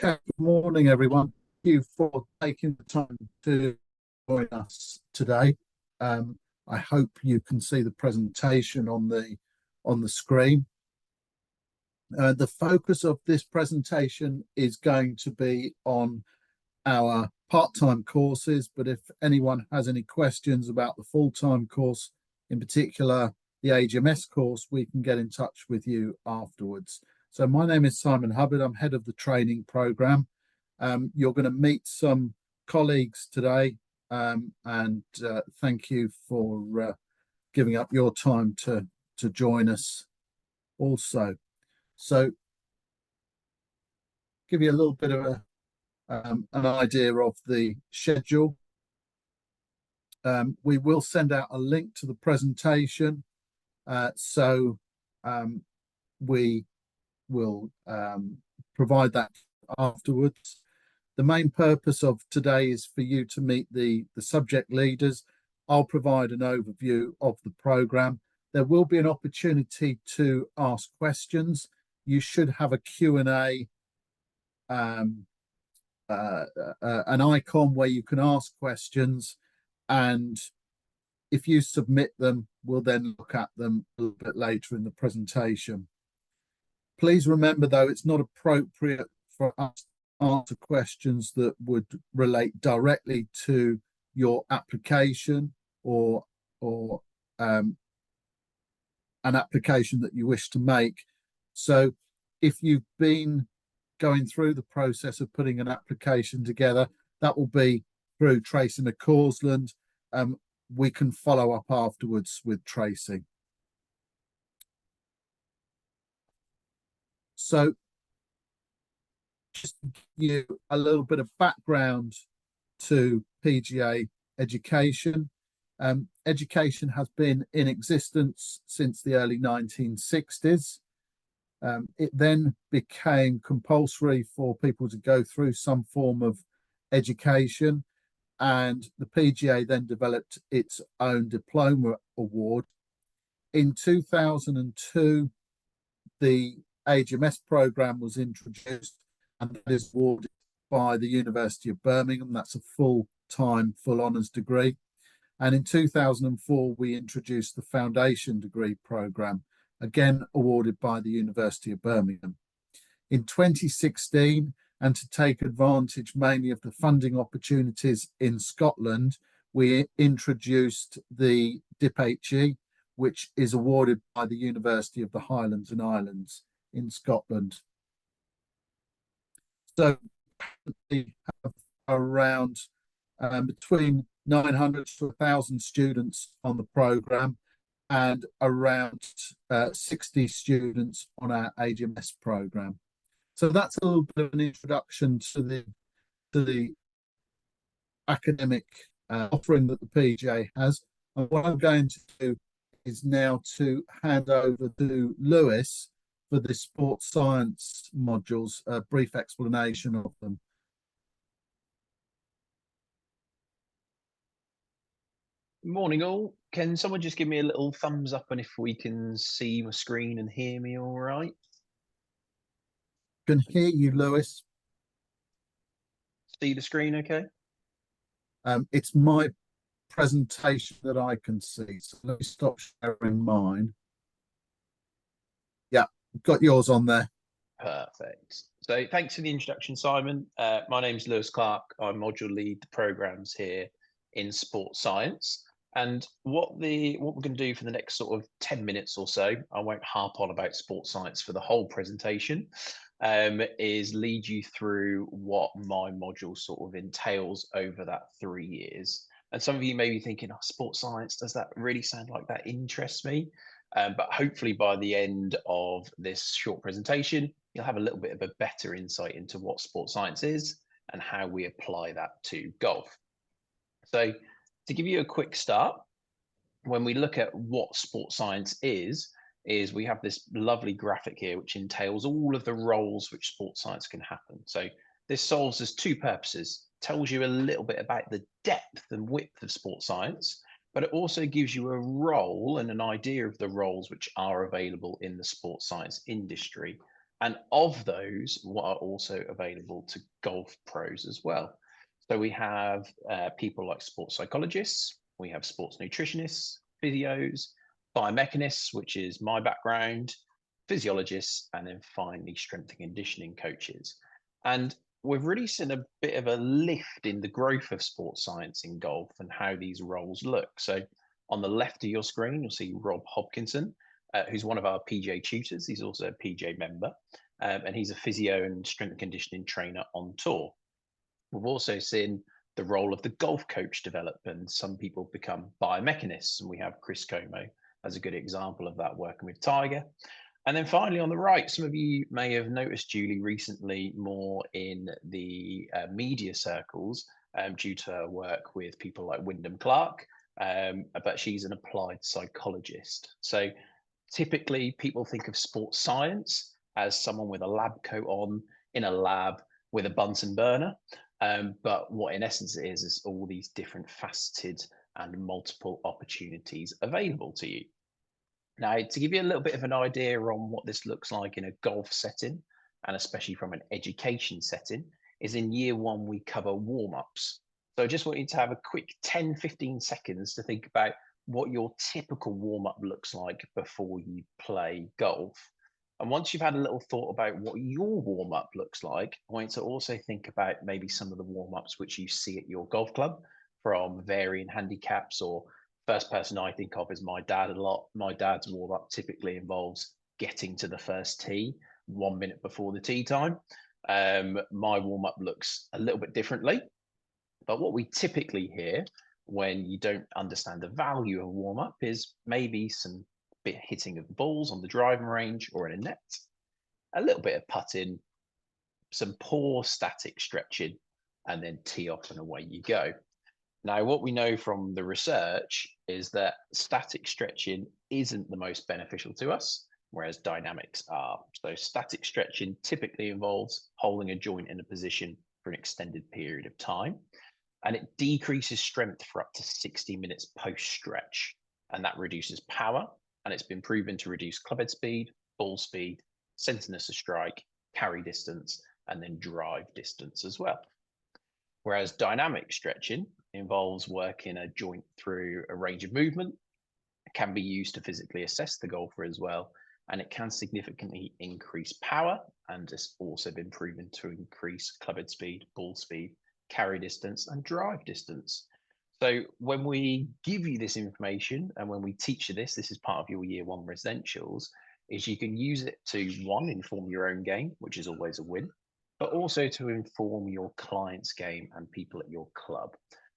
Okay, good morning, everyone. Thank you for taking the time to join us today. I hope you can see the presentation on the screen. The focus of this presentation is going to be on our part-time courses, but if anyone has any questions about the full-time course, in particular the AGMS course, we can get in touch with you afterwards. So my name is Simon Hubbard. I'm head of the training program. You're going to meet some colleagues today, and thank you for giving up your time to join us also. So give you a little bit of an idea of the schedule. We will send out a link to the presentation, so we will provide that afterwards. The main purpose of today is for you to meet the subject leaders. I'll provide an overview of the programme. There will be an opportunity to ask questions. You should have a Q&A, an icon where you can ask questions, and if you submit them, we'll then look at them a little bit later in the presentation. Please remember, though, it's not appropriate for us to answer questions that would relate directly to your application or an application that you wish to make. So if you've been going through the process of putting an application together, that will be through Tracy McCausland. We can follow up afterwards with Tracy. So just to give you a little bit of background to PGA education. Education has been in existence since the early 1960s. It then became compulsory for people to go through some form of education, and the PGA then developed its own diploma award. In 2002, the AGMS program was introduced, and that is awarded by the University of Birmingham. That's a full-time, full honours degree. And in 2004, we introduced the foundation degree program, again awarded by the University of Birmingham. In 2016, and to take advantage mainly of the funding opportunities in Scotland, we introduced the DIPHE, which is awarded by the University of the Highlands and Islands in Scotland. So we have around between 900 to 1,000 students on the programme, and around 60 students on our AGMS programme. So that's a little bit of an introduction to the academic offering that the PGA has. And what I'm going to do is now to hand over to Lewis for the sports science modules, a brief explanation of them. Morning all. Can someone just give me a little thumbs up and if we can see my screen and hear me all right? Can hear you, Lewis. See the screen okay? It's my presentation that I can see, so let me stop sharing mine. Yeah, got yours on there. Perfect. So thanks for the introduction, Simon. My name's Lewis Clark. I module lead the programs here in sports science. And what we're going to do for the next sort of 10 minutes or so, I won't harp on about sports science for the whole presentation, is lead you through what my module sort of entails over that 3 years. And some of you may be thinking, oh, sports science, does that really sound like that interests me? But hopefully by the end of this short presentation, you'll have a little bit of a better insight into what sports science is and how we apply that to golf. So to give you a quick start, when we look at what sports science is we have this lovely graphic here, which entails all of the roles which sports science can happen. So this solves as two purposes, tells you a little bit about the depth and width of sports science, but it also gives you a role and an idea of the roles which are available in the sports science industry. And of those, what are also available to golf pros as well. So we have people like sports psychologists, we have sports nutritionists, physios, biomechanists, which is my background, physiologists, and then finally strength and conditioning coaches. And we've really seen a bit of a lift in the growth of sports science in golf and how these roles look. So on the left of your screen, you'll see Rob Hopkinson, who's one of our PGA tutors. He's also a PGA member, and he's a physio and strength and conditioning trainer on tour. We've also seen the role of the golf coach develop, and some people become biomechanists, and we have Chris Como as a good example of that, working with Tiger. And then finally, on the right, some of you may have noticed Julie recently more in the media circles due to her work with people like Wyndham Clark, but she's an applied psychologist. So typically, people think of sports science as someone with a lab coat on in a lab with a Bunsen burner. But what in essence it is all these different faceted and multiple opportunities available to you. Now, to give you a little bit of an idea on what this looks like in a golf setting, and especially from an education setting, is in year one, we cover warm-ups. So I just want you to have a quick 10-15 seconds to think about what your typical warm-up looks like before you play golf. And once you've had a little thought about what your warm-up looks like, I want you to also think about maybe some of the warm-ups which you see at your golf club from varying handicaps. Or first person I think of is my dad a lot. My dad's warm-up typically involves getting to the first tee 1 minute before the tee time. My warm-up looks a little bit differently, but what we typically hear when you don't understand the value of warm-up is maybe some bit hitting of the balls on the driving range or in a net, a little bit of putting, some poor static stretching, and then tee off and away you go. Now, what we know from the research is that static stretching isn't the most beneficial to us, whereas dynamics are. So static stretching typically involves holding a joint in a position for an extended period of time, and it decreases strength for up to 60 minutes post-stretch, and that reduces power, and it's been proven to reduce clubhead speed, ball speed, centerness of strike, carry distance, and then drive distance as well. Whereas dynamic stretching involves working a joint through a range of movement. It can be used to physically assess the golfer as well, and it can significantly increase power, and it's also been proven to increase clubhead speed, ball speed, carry distance, and drive distance. So when we give you this information and when we teach you this is part of your year one residentials, is you can use it to, one, inform your own game, which is always a win, but also to inform your client's game and people at your club.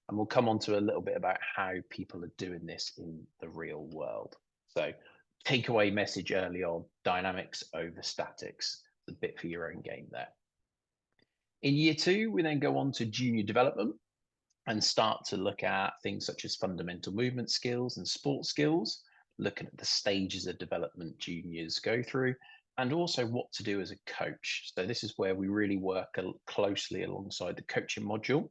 And we'll come on to a little bit about how people are doing this in the real world. So takeaway message early on, dynamics over statics, a bit for your own game there. In year two, we then go on to junior development and start to look at things such as fundamental movement skills and sports skills, looking at the stages of development juniors go through, and also what to do as a coach. So this is where we really work closely alongside the coaching module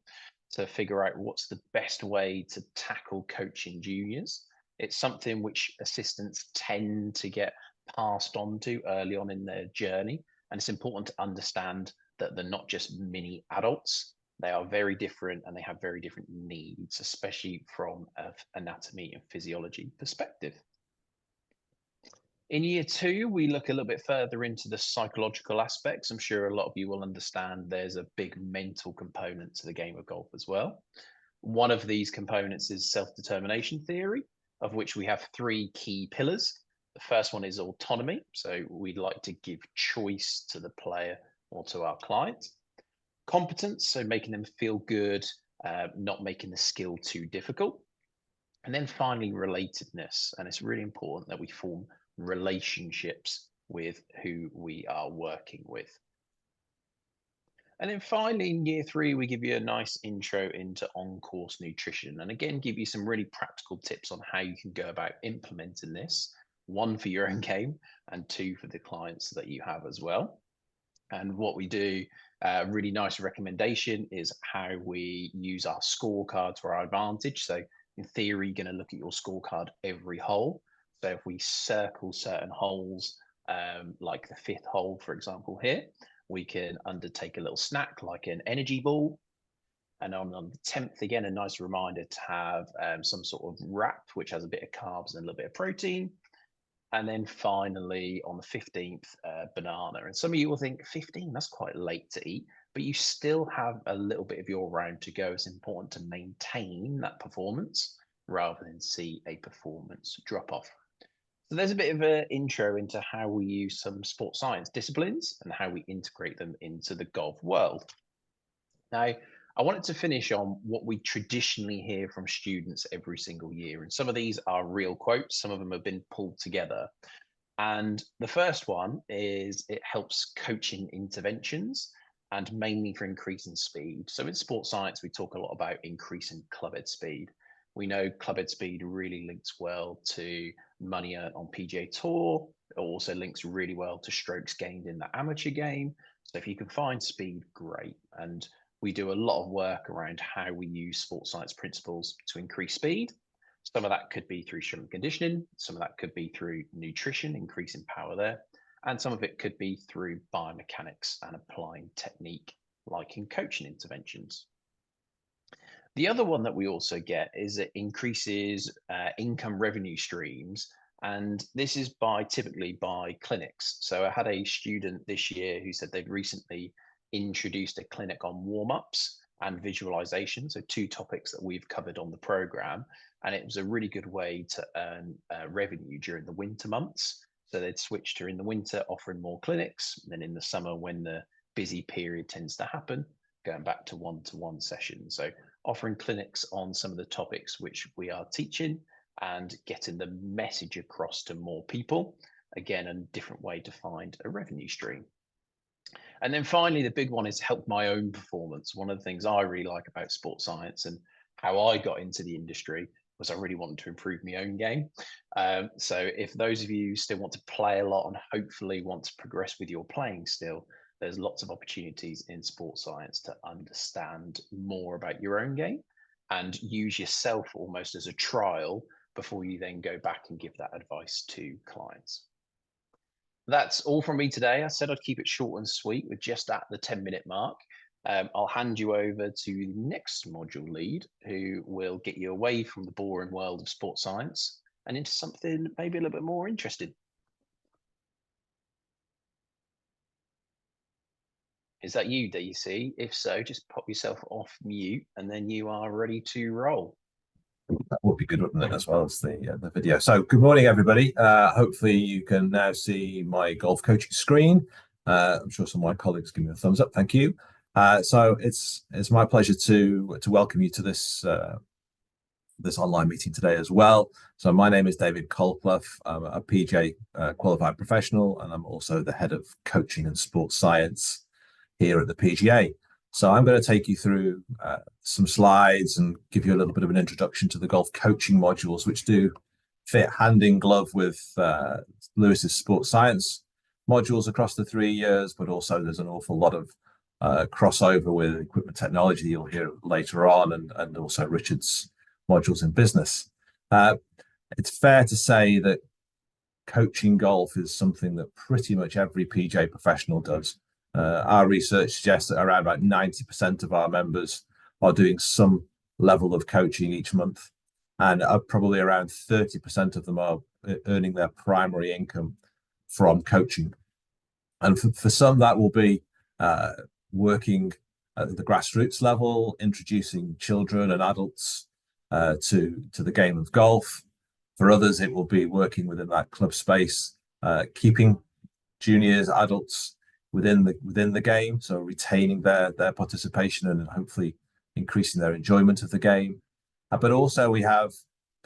to figure out what's the best way to tackle coaching juniors. It's something which assistants tend to get passed on to early on in their journey. And it's important to understand that they're not just mini adults. They are very different and they have very different needs, especially from an anatomy and physiology perspective. In year two, we look a little bit further into the psychological aspects. I'm sure a lot of you will understand there's a big mental component to the game of golf as well. One of these components is self-determination theory, of which we have three key pillars. The first one is autonomy. So we'd like to give choice to the player or to our client. Competence, so making them feel good, not making the skill too difficult. And then finally, relatedness. And it's really important that we form relationships with who we are working with. And then finally, in year three, we give you a nice intro into on-course nutrition. And again, give you some really practical tips on how you can go about implementing this, one for your own game and two for the clients that you have as well. And what we do, a really nice recommendation is how we use our scorecard to our advantage. So in theory, you're going to look at your scorecard every hole. So if we circle certain holes like the 5th hole, for example, here. We can undertake a little snack like an energy ball. And on the 10th, again, a nice reminder to have some sort of wrap, which has a bit of carbs and a little bit of protein. And then finally, on the 15th, banana. And some of you will think 15, that's quite late to eat, but you still have a little bit of your round to go. It's important to maintain that performance rather than see a performance drop off. So there's a bit of an intro into how we use some sports science disciplines and how we integrate them into the golf world. Now, I wanted to finish on what we traditionally hear from students every single year. And some of these are real quotes, some of them have been pulled together. And the first one is it helps coaching interventions and mainly for increasing speed. So in sports science, we talk a lot about increasing clubhead speed. We know clubhead speed really links well to money earned on PGA Tour. It also links really well to strokes gained in the amateur game. So if you can find speed, great. And we do a lot of work around how we use sports science principles to increase speed. Some of that could be through strength and conditioning. Some of that could be through nutrition, increasing power there. And some of it could be through biomechanics and applying technique, like in coaching interventions. The other one that we also get is it increases income revenue streams. And this is typically by clinics. So I had a student this year who said they'd recently introduced a clinic on warm-ups and visualization. So 2 topics that we've covered on the program. And it was a really good way to earn revenue during the winter months. So they'd switched to in the winter, offering more clinics. And then in the summer, when the busy period tends to happen, going back to one-to-one sessions. So offering clinics on some of the topics which we are teaching and getting the message across to more people. Again, a different way to find a revenue stream. And then finally, the big one is help my own performance. One of the things I really like about sports science and how I got into the industry was I really wanted to improve my own game. So if those of you still want to play a lot and hopefully want to progress with your playing still, there's lots of opportunities in sports science to understand more about your own game and use yourself almost as a trial before you then go back and give that advice to clients. That's all from me today. I said I'd keep it short and sweet with just at the 10-minute mark. I'll hand you over to the next module lead who will get you away from the boring world of sports science and into something maybe a little bit more interesting. Is that you, DC? If so, just pop yourself off mute and then you are ready to roll. That would be good, wouldn't it, as well as the video. So good morning, everybody. Hopefully you can now see my golf coaching screen. I'm sure some of my colleagues give me a thumbs up. Thank you. So it's my pleasure to welcome you to this this online meeting today as well. So my name is David Colclough. I'm a PGA qualified professional, and I'm also the head of coaching and sports science here at the PGA. So I'm going to take you through some slides and give you a little bit of an introduction to the golf coaching modules, which do fit hand in glove with Lewis's sports science modules across the 3 years, but also there's an awful lot of crossover with equipment technology you'll hear later on, and also Richard's modules in business. It's fair to say that coaching golf is something that pretty much every PGA professional does. Our research suggests that around about 90% of our members are doing some level of coaching each month, and probably around 30% of them are earning their primary income from coaching. And for some, that will be working at the grassroots level, introducing children and adults to the game of golf. For others, it will be working within that club space, keeping juniors, adults within the game, so retaining their participation and hopefully increasing their enjoyment of the game. But also we have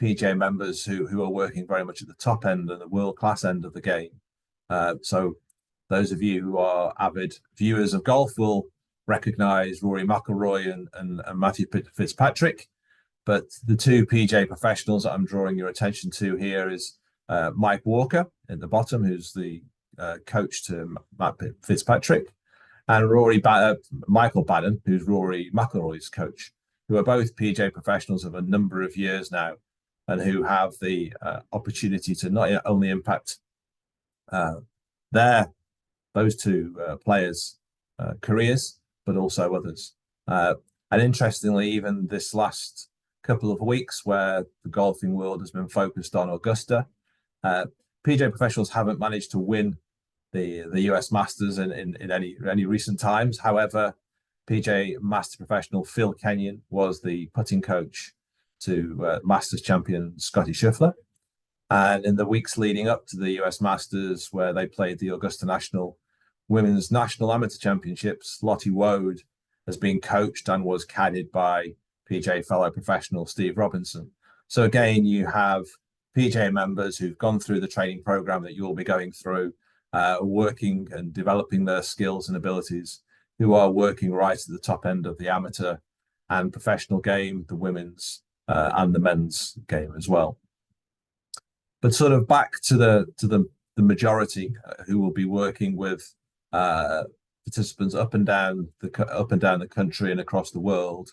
PGA members who are working very much at the top end and the world-class end of the game. So those of you who are avid viewers of golf will recognize Rory McIlroy and Matthew Fitzpatrick. But the 2 PGA professionals that I'm drawing your attention to here is Mike Walker at the bottom, who's the coach to Matt Fitzpatrick, and Michael Bannon, who's Rory McIlroy's coach, who are both PGA professionals of a number of years now, and who have the opportunity to not only impact those two players' careers, but also others. And interestingly, even this last couple of weeks where the golfing world has been focused on Augusta, PGA professionals haven't managed to win the US Masters in any recent times. However, PGA Master professional Phil Kenyon was the putting coach to Masters champion Scotty Scheffler. And in the weeks leading up to the US Masters, where they played the Augusta National Women's National Amateur Championships, Lottie Woad has been coached and was caddied by PGA fellow professional Steve Robinson. So again, you have PGA members who've gone through the training program that you'll be going through, working and developing their skills and abilities, who are working right at the top end of the amateur and professional game, the women's and the men's game as well. But sort of back to the majority who will be working with participants up and down the country and across the world.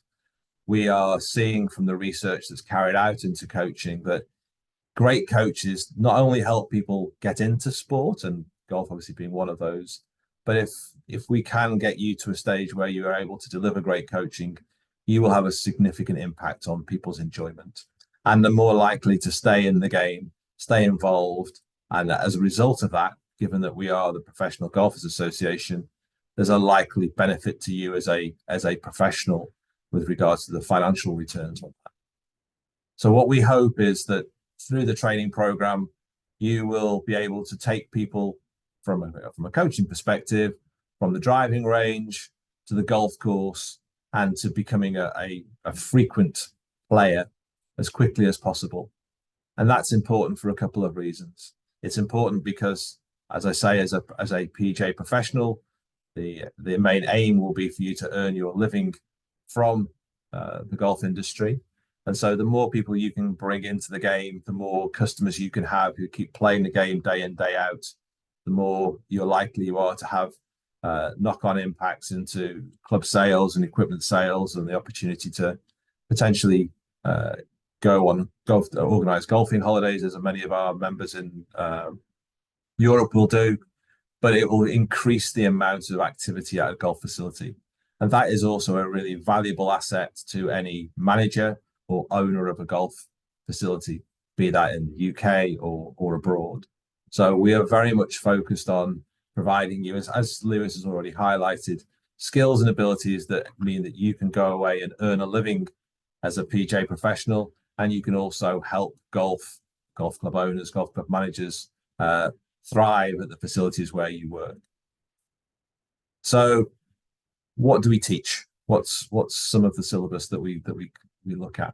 We are seeing from the research that's carried out into coaching that great coaches not only help people get into sport, and golf obviously being one of those, but if we can get you to a stage where you are able to deliver great coaching, you will have a significant impact on people's enjoyment, and they're more likely to stay in the game, stay involved. And as a result of that, given that we are the Professional Golfers Association, there's a likely benefit to you as a professional with regards to the financial returns on that. So what we hope is that through the training program, you will be able to take people from a coaching perspective, from the driving range to the golf course, and to becoming a frequent player as quickly as possible. And that's important for a couple of reasons. It's important because, as I say, as a PGA professional, the main aim will be for you to earn your living from the golf industry. And so the more people you can bring into the game, the more customers you can have who keep playing the game day in, day out, the more you're likely you are to have knock-on impacts into club sales and equipment sales, and the opportunity to potentially go on organized golfing holidays, as many of our members in Europe will do. But it will increase the amount of activity at a golf facility. And that is also a really valuable asset to any manager or owner of a golf facility, be that in the UK or abroad. So we are very much focused on providing you, as Lewis has already highlighted, skills and abilities that mean that you can go away and earn a living as a PGA professional, and you can also help golf club owners, golf club managers thrive at the facilities where you work. So what do we teach? What's some of the syllabus that we look at?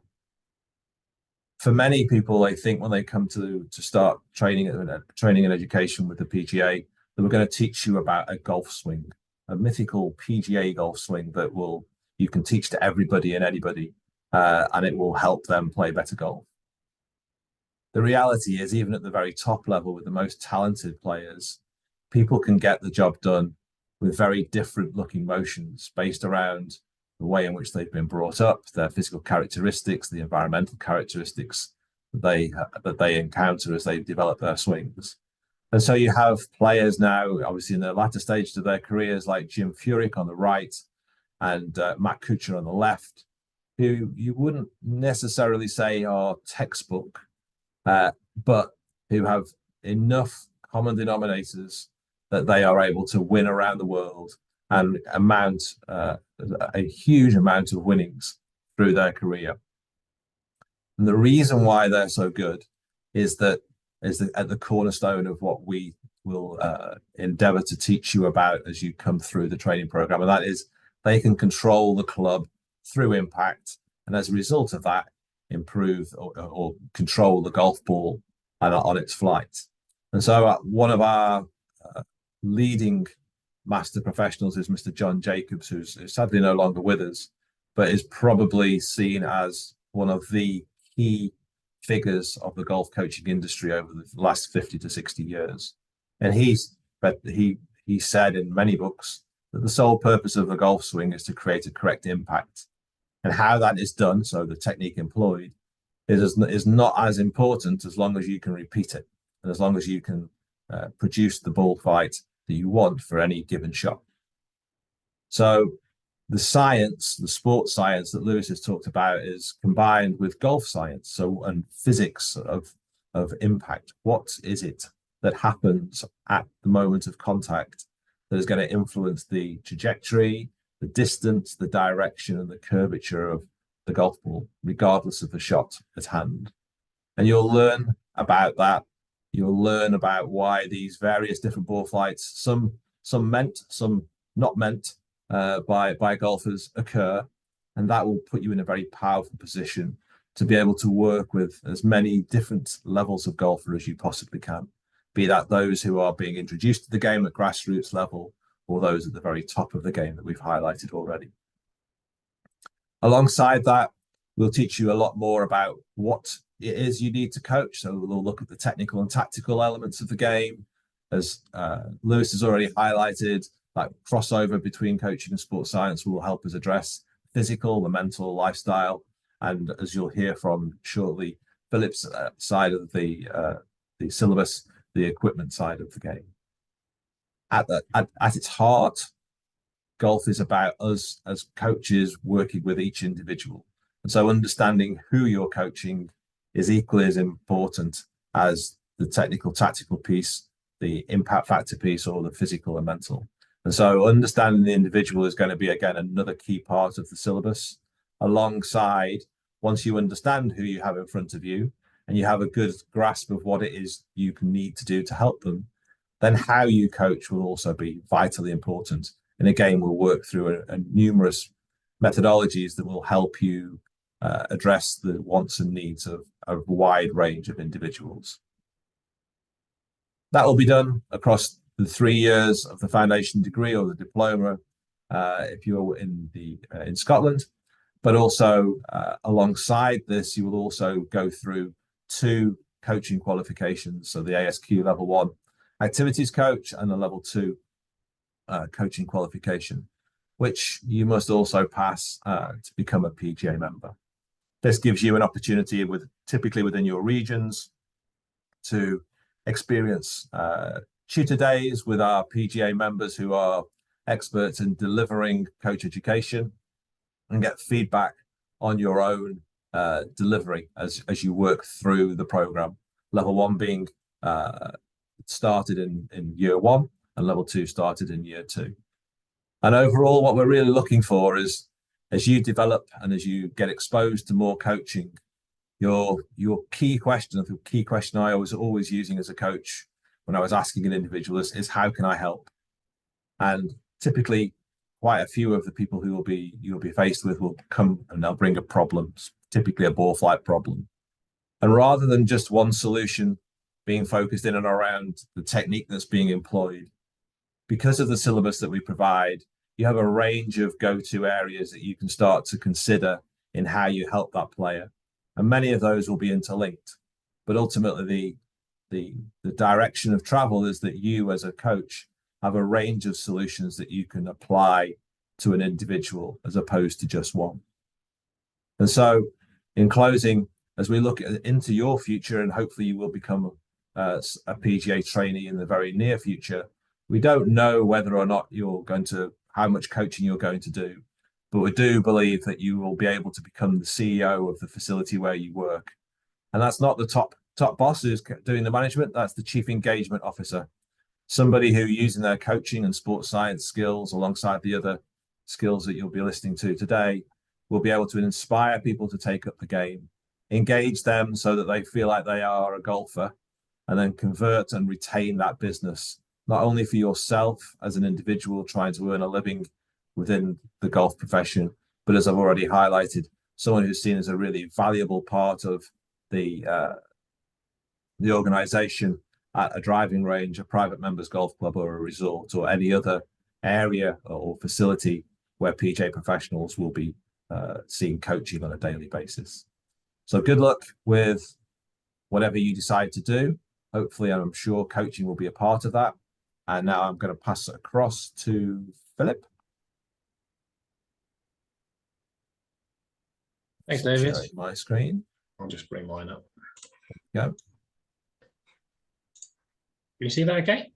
For many people, I think when they come to start training and education with the PGA, that we're going to teach you about a golf swing, a mythical PGA golf swing that you can teach to everybody and anybody, and it will help them play better golf. The reality is, even at the very top level with the most talented players, people can get the job done with very different looking motions based around the way in which they've been brought up, their physical characteristics, the environmental characteristics that they encounter as they develop their swings. And so you have players now, obviously in the latter stages of their careers, like Jim Furyk on the right and Matt Kuchar on the left, who you wouldn't necessarily say are textbook, but who have enough common denominators that they are able to win around the world and amount a huge amount of winnings through their career. And the reason why they're so good is at the cornerstone of what we will endeavor to teach you about as you come through the training program, and that is they can control the club through impact, and as a result of that, improve or control the golf ball on its flight. And so one of our leading master professionals is Mr. John Jacobs, who's sadly no longer with us, but is probably seen as one of the key figures of the golf coaching industry over the last 50 to 60 years. And he said in many books that the sole purpose of the golf swing is to create a correct impact. And how that is done, so the technique employed, is not as important as long as you can repeat it, and as long as you can produce the ball flight that you want for any given shot. So the science, the sports science that Lewis has talked about, is combined with golf science, and physics of impact. What is it that happens at the moment of contact that is going to influence the trajectory, the distance, the direction, and the curvature of the golf ball, regardless of the shot at hand? And you'll learn about that. You'll learn about why these various different ball flights, some meant, some not meant, by golfers, occur, and that will put you in a very powerful position to be able to work with as many different levels of golfer as you possibly can, be that those who are being introduced to the game at grassroots level or those at the very top of the game that we've highlighted already. Alongside that, we'll teach you a lot more about what it is you need to coach. So we'll look at the technical and tactical elements of the game. As Lewis has already highlighted, that crossover between coaching and sports science will help us address physical, the mental, lifestyle, and as you'll hear from shortly, Philip's side of the syllabus, the equipment side of the game. At its heart, golf is about us as coaches working with each individual. And so understanding who you're coaching is equally as important as the technical, tactical piece, the impact factor piece, or the physical and mental. And so understanding the individual is going to be, again, another key part of the syllabus. Alongside, once you understand who you have in front of you and you have a good grasp of what it is you need to do to help them, then how you coach will also be vitally important. And again, we'll work through numerous methodologies that will help you address the wants and needs of a wide range of individuals. That will be done across the 3 years of the foundation degree or the diploma, if you're in Scotland. But also alongside this, you will also go through 2 coaching qualifications. So the ASQ level 1 activities coach and the level 2 coaching qualification, which you must also pass to become a PGA member. This gives you an opportunity typically within your regions to experience tutor days with our PGA members who are experts in delivering coach education, and get feedback on your own delivery as you work through the program. Level 1 being started in year 1 and level 2 started in year 2. And overall, what we're really looking for is, as you develop and as you get exposed to more coaching, your key question, the key question I was always using as a coach when I was asking an individual is how can I help? And typically, quite a few of the people who you'll be faced with will come and they'll bring a problem, typically a ball flight problem. And rather than just one solution being focused in and around the technique that's being employed, because of the syllabus that we provide, you have a range of go-to areas that you can start to consider in how you help that player. And many of those will be interlinked. But ultimately, the direction of travel is that you as a coach have a range of solutions that you can apply to an individual as opposed to just one. And so in closing, as we look into your future, and hopefully you will become a PGA trainee in the very near future, we don't know whether or not how much coaching you're going to do, but we do believe that you will be able to become the CEO of the facility where you work. And that's not the top boss who's doing the management, that's the chief engagement officer. Somebody who, using their coaching and sports science skills alongside the other skills that you'll be listening to today, will be able to inspire people to take up the game, engage them so that they feel like they are a golfer, and then convert and retain that business, not only for yourself as an individual trying to earn a living within the golf profession, but as I've already highlighted, someone who's seen as a really valuable part of the organization at a driving range, a private members golf club, or a resort, or any other area or facility where PGA professionals will be seeing coaching on a daily basis. So good luck with whatever you decide to do. Hopefully, I'm sure coaching will be a part of that. And now I'm going to pass it across to Philip. Thanks, David. Sharing my screen. I'll just bring mine up. Go. you see that okay?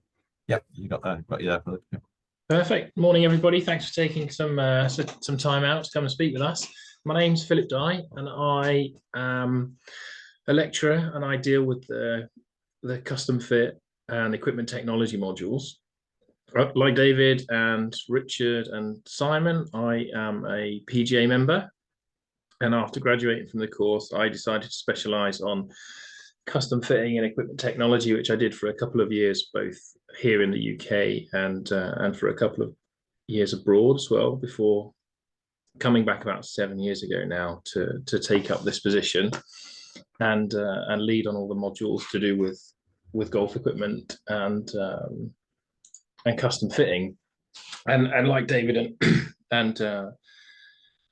Yep, you got that. Got you there, Philip. Yep. Perfect. Morning, everybody. Thanks for taking some time out to come and speak with us. My name's Philip Dye, and I am a lecturer, and I deal with the custom fit and equipment technology modules. Like David and Richard and Simon, I am a PGA member, and after graduating from the course, I decided to specialise on custom fitting and equipment technology, which I did for a couple of years, both here in the UK and for a couple of years abroad as well, before coming back about 7 years ago now to take up this position and lead on all the modules to do with golf equipment and custom fitting. And like David and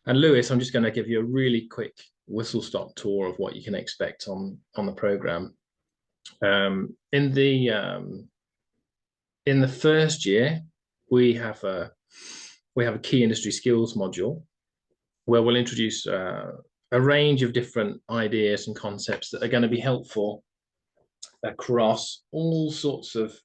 Lewis, I'm just going to give you a really quick whistle-stop tour of what you can expect on the program. In the first year, we have a key industry skills module where we'll introduce a range of different ideas and concepts that are going to be helpful across all sorts of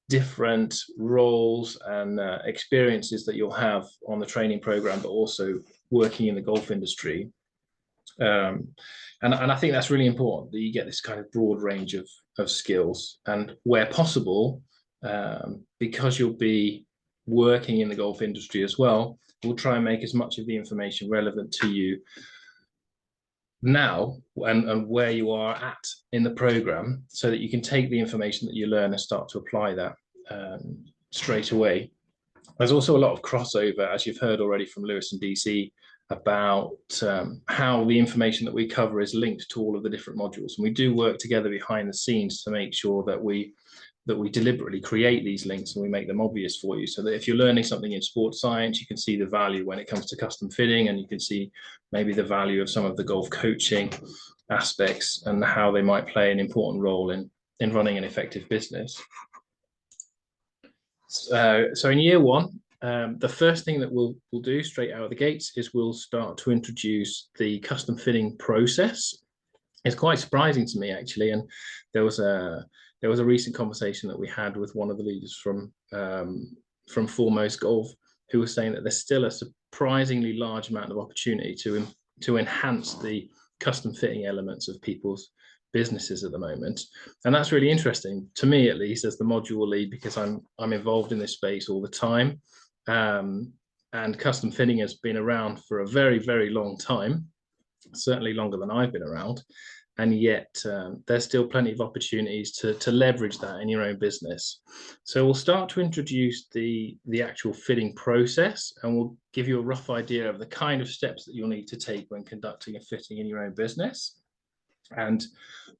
different roles and experiences that you'll have on the training program, but also working in the golf industry. And I think that's really important, that you get this kind of broad range of skills, and where possible, because you'll be working in the golf industry as well, we'll try and make as much of the information relevant to you now and where you are at in the program, so that you can take the information that you learn and start to apply that straight away. There's also a lot of crossover, as you've heard already from Lewis and DC, about how the information that we cover is linked to all of the different modules. And we do work together behind the scenes to make sure that we deliberately create these links and we make them obvious for you, so that if you're learning something in sports science, you can see the value when it comes to custom fitting, and you can see maybe the value of some of the golf coaching aspects and how they might play an important role in running an effective business. So in year one, the first thing that we'll do straight out of the gates is we'll start to introduce the custom fitting process. It's quite surprising to me, actually, and there was a recent conversation that we had with one of the leaders from Foremost Golf, who was saying that there's still a surprisingly large amount of opportunity to enhance the custom fitting elements of people's businesses at the moment. And that's really interesting to me, at least as the module lead, because I'm involved in this space all the time. And custom fitting has been around for a very, very long time, certainly longer than I've been around. And yet there's still plenty of opportunities to leverage that in your own business. So we'll start to introduce the actual fitting process, and we'll give you a rough idea of the kind of steps that you'll need to take when conducting a fitting in your own business, and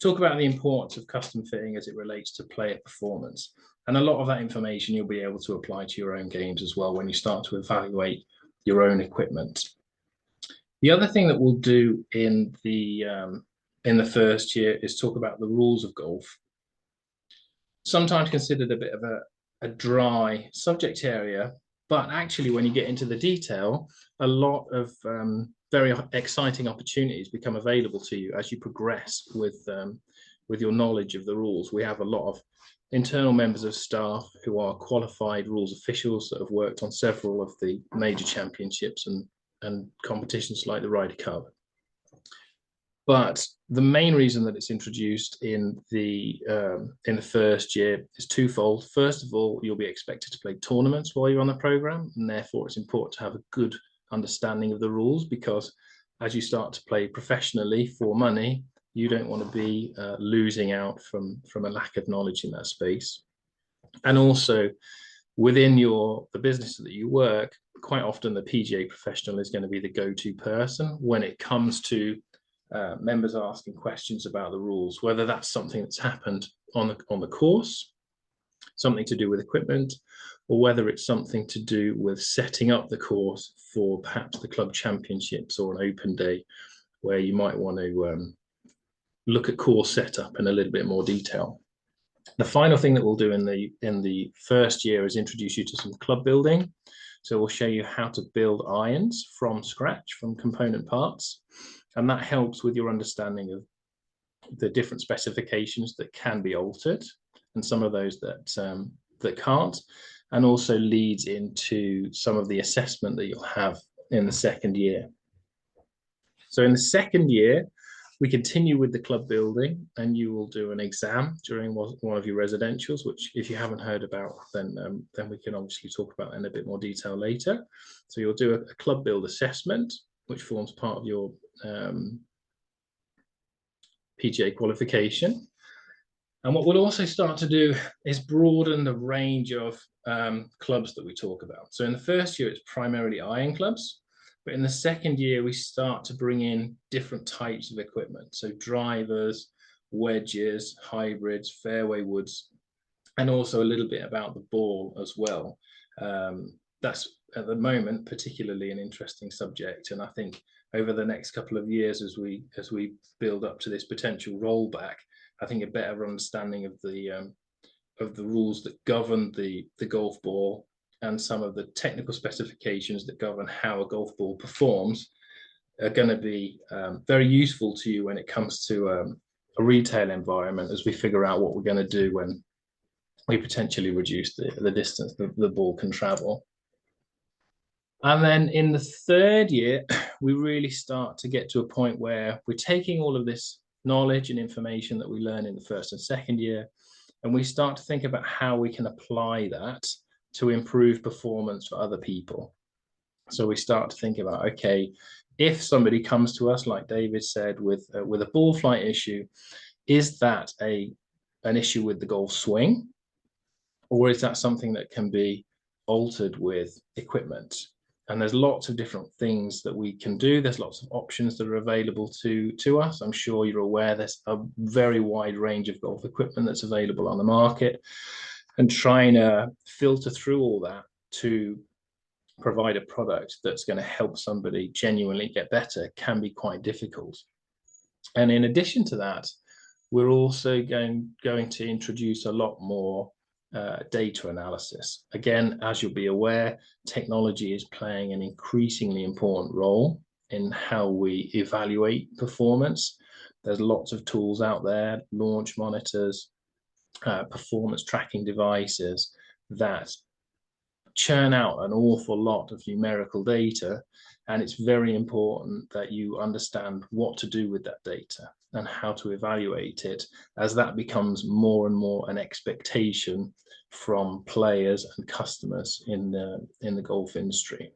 talk about the importance of custom fitting as it relates to player performance. And a lot of that information you'll be able to apply to your own games as well when you start to evaluate your own equipment. The other thing that we'll do in the first year is talk about the rules of golf. Sometimes considered a bit of a dry subject area, but actually when you get into the detail, a lot of very exciting opportunities become available to you as you progress with your knowledge of the rules. We have a lot of internal members of staff who are qualified rules officials that have worked on several of the major championships and competitions like the Ryder Cup. But the main reason that it's introduced in the first year is twofold. First of all, you'll be expected to play tournaments while you're on the program, and therefore it's important to have a good understanding of the rules, because as you start to play professionally for money, you don't want to be losing out from a lack of knowledge in that space. And also within the business that you work, quite often the PGA professional is going to be the go-to person when it comes to members asking questions about the rules, whether that's something that's happened on the course, something to do with equipment, or whether it's something to do with setting up the course for perhaps the club championships or an open day, where you might want to look at course setup in a little bit more detail. The final thing that we'll do in the first year is introduce you to some club building. So we'll show you how to build irons from scratch, from component parts. And that helps with your understanding of the different specifications that can be altered and some of those that can't, and also leads into some of the assessment that you'll have in the second year. So in the second year, we continue with the club building, and you will do an exam during one of your residentials, which if you haven't heard about, then we can obviously talk about in a bit more detail later. So you'll do a club build assessment, which forms part of your PGA qualification. And what we'll also start to do is broaden the range of clubs that we talk about. So in the first year, it's primarily iron clubs. But in the second year, we start to bring in different types of equipment. So drivers, wedges, hybrids, fairway woods, and also a little bit about the ball as well. That's at the moment particularly an interesting subject. And I think over the next couple of years, as we build up to this potential rollback, I think a better understanding of the rules that govern the golf ball and some of the technical specifications that govern how a golf ball performs are going to be very useful to you when it comes to a retail environment, as we figure out what we're going to do when we potentially reduce the distance the ball can travel. And then in the third year, we really start to get to a point where we're taking all of this knowledge and information that we learn in the first and second year, and we start to think about how we can apply that to improve performance for other people. So we start to think about, okay, if somebody comes to us, like David said, with a ball flight issue, is that an issue with the golf swing, or is that something that can be altered with equipment? And there's lots of different things that we can do. There's lots of options that are available to us. I'm sure you're aware there's a very wide range of golf equipment that's available on the market. And trying to filter through all that to provide a product that's going to help somebody genuinely get better can be quite difficult. And in addition to that, we're also going to introduce a lot more data analysis. Again, as you'll be aware, technology is playing an increasingly important role in how we evaluate performance. There's lots of tools out there, launch monitors, performance tracking devices that churn out an awful lot of numerical data, and it's very important that you understand what to do with that data and how to evaluate it, as that becomes more and more an expectation from players and customers in the golf industry.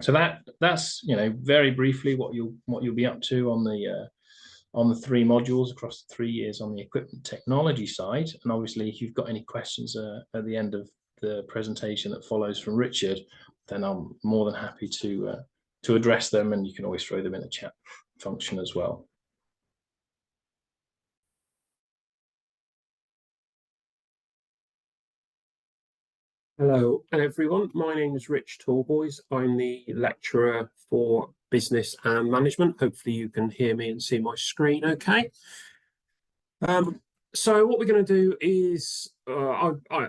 So that's very briefly what you'll be up to on the 3 modules across the 3 years on the equipment technology side. And obviously, if you've got any questions at the end of the presentation that follows from Richard, then I'm more than happy to address them, and you can always throw them in the chat function as well. Hello everyone, my name is Rich Talboys. I'm the lecturer for business and management. Hopefully you can hear me and see my screen okay. So what we're going to do is,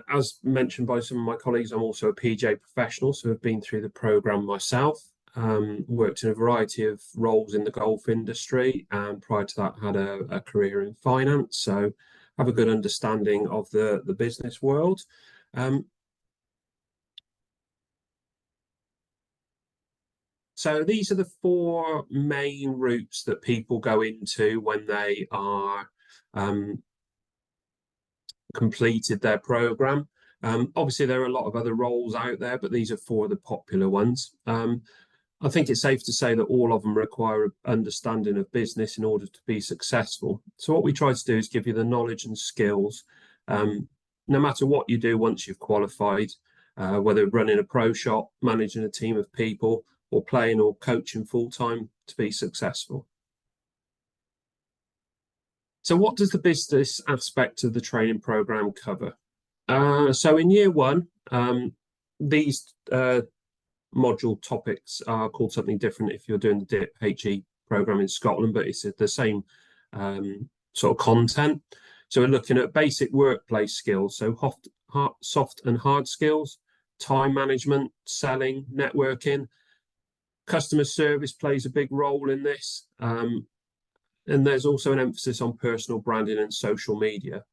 as mentioned by some of my colleagues, I'm also a PGA professional, so I've been through the programme myself, worked in a variety of roles in the golf industry, and prior to that had a career in finance, so have a good understanding of the business world. So these are the 4 main routes that people go into when they are completed their program. Obviously, there are a lot of other roles out there, but these are 4 of the popular ones. I think it's safe to say that all of them require an understanding of business in order to be successful. So what we try to do is give you the knowledge and skills, no matter what you do once you've qualified, whether running a pro shop, managing a team of people, or playing or coaching full-time to be successful. So what does the business aspect of the training program cover? So in year 1, these module topics are called something different if you're doing the DIP HE program in Scotland, but it's the same sort of content. So we're looking at basic workplace skills, so soft and hard skills, time management, selling, networking. Customer service plays a big role in this, and there's also an emphasis on personal branding and social media.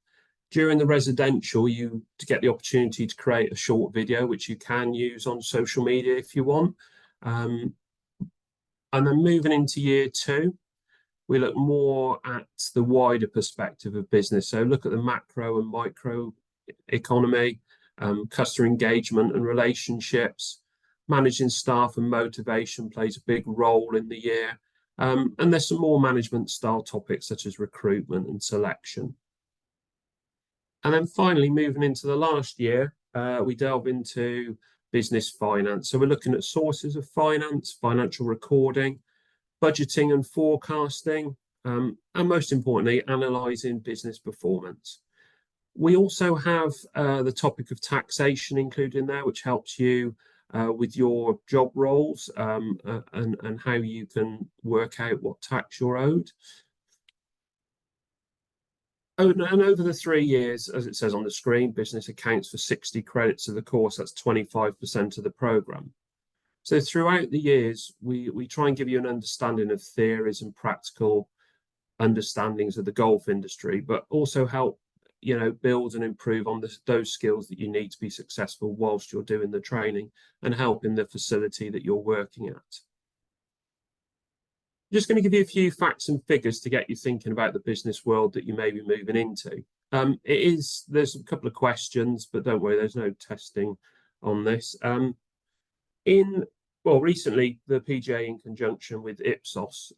During the residential, to get the opportunity to create a short video, which you can use on social media if you want. And then moving into year 2, we look more at the wider perspective of business. So look at the macro and micro economy, customer engagement and relationships, managing staff and motivation plays a big role in the year. And there's some more management style topics such as recruitment and selection. And then finally, moving into the last year, we delve into business finance. So we're looking at sources of finance, financial recording, budgeting and forecasting, and most importantly, analysing business performance. We also have the topic of taxation included in there, which helps you with your job roles and how you can work out what tax you're owed. And over the 3 years, as it says on the screen, business accounts for 60 credits of the course. That's 25% of the programme. So throughout the years, we try and give you an understanding of theories and practical understandings of the golf industry, but also help, build and improve on those skills that you need to be successful whilst you're doing the training and help in the facility that you're working at. Just going to give you a few facts and figures to get you thinking about the business world that you may be moving into. There's a couple of questions, but don't worry, there's no testing on this. Recently, the PGA, in conjunction with Ipsos,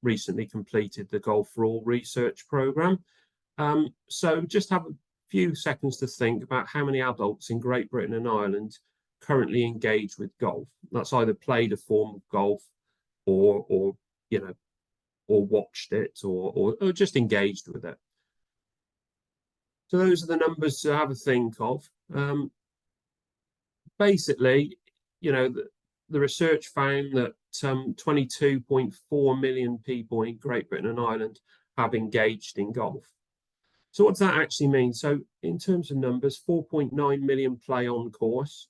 recently completed the Golf for All research program. So just have a few seconds to think about how many adults in Great Britain and Ireland currently engage with golf. That's either played a form of golf or watched it or just engaged with it. So those are the numbers to have a think of. Basically, the research found that 22.4 million people in Great Britain and Ireland have engaged in golf. So what does that actually mean? So in terms of numbers, 4.9 million play on course,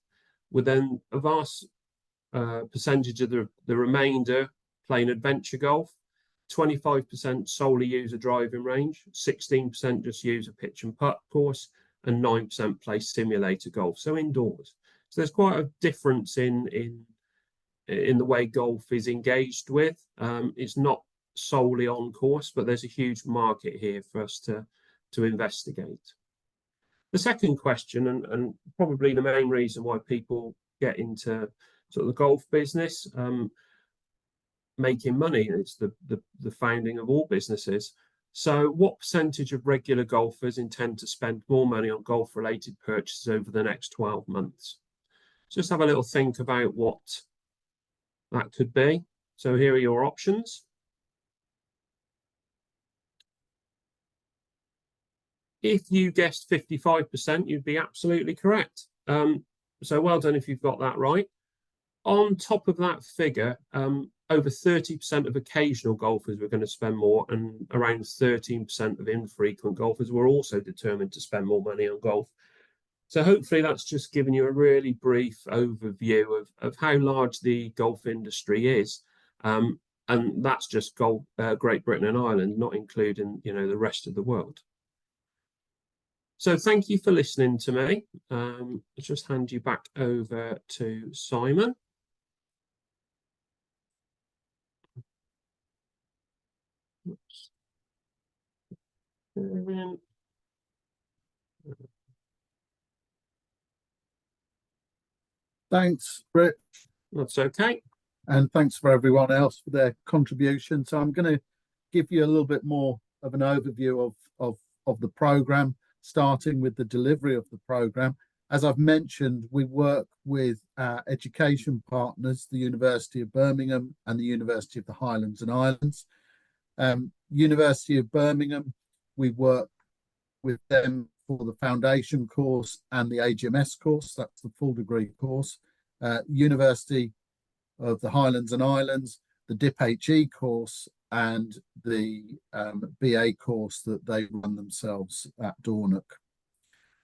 with then a vast percentage of the remainder playing adventure golf. 25% solely use a driving range, 16% just use a pitch and putt course, and 9% play simulator golf, so indoors. So there's quite a difference in the way golf is engaged with. It's not solely on course, but there's a huge market here for us to investigate. The second question, and probably the main reason why people get into sort of the golf business, making money, it's the founding of all businesses. So what percentage of regular golfers intend to spend more money on golf related purchases over the next 12 months? Just have a little think about what that could be. So here are your options. If you guessed 55%, you'd be absolutely correct. So well done if you've got that right. On top of that figure, over 30% of occasional golfers were going to spend more, and around 13% of infrequent golfers were also determined to spend more money on golf. So hopefully that's just given you a really brief overview of how large the golf industry is. And that's just Great Britain and Ireland, not including, the rest of the world. So thank you for listening to me. I'll just hand you back over to Simon. Thanks, Rich. That's okay. And thanks for everyone else for their contribution. So I'm going to give you a little bit more of an overview of the programme, starting with the delivery of the programme. As I've mentioned, we work with our education partners, the University of Birmingham and the University of the Highlands and Islands. University of Birmingham, we work with them for the foundation course and the AGMS course, that's the full degree course. University of the Highlands and Islands, the DIP-HE course and the BA course that they run themselves at Dornoch.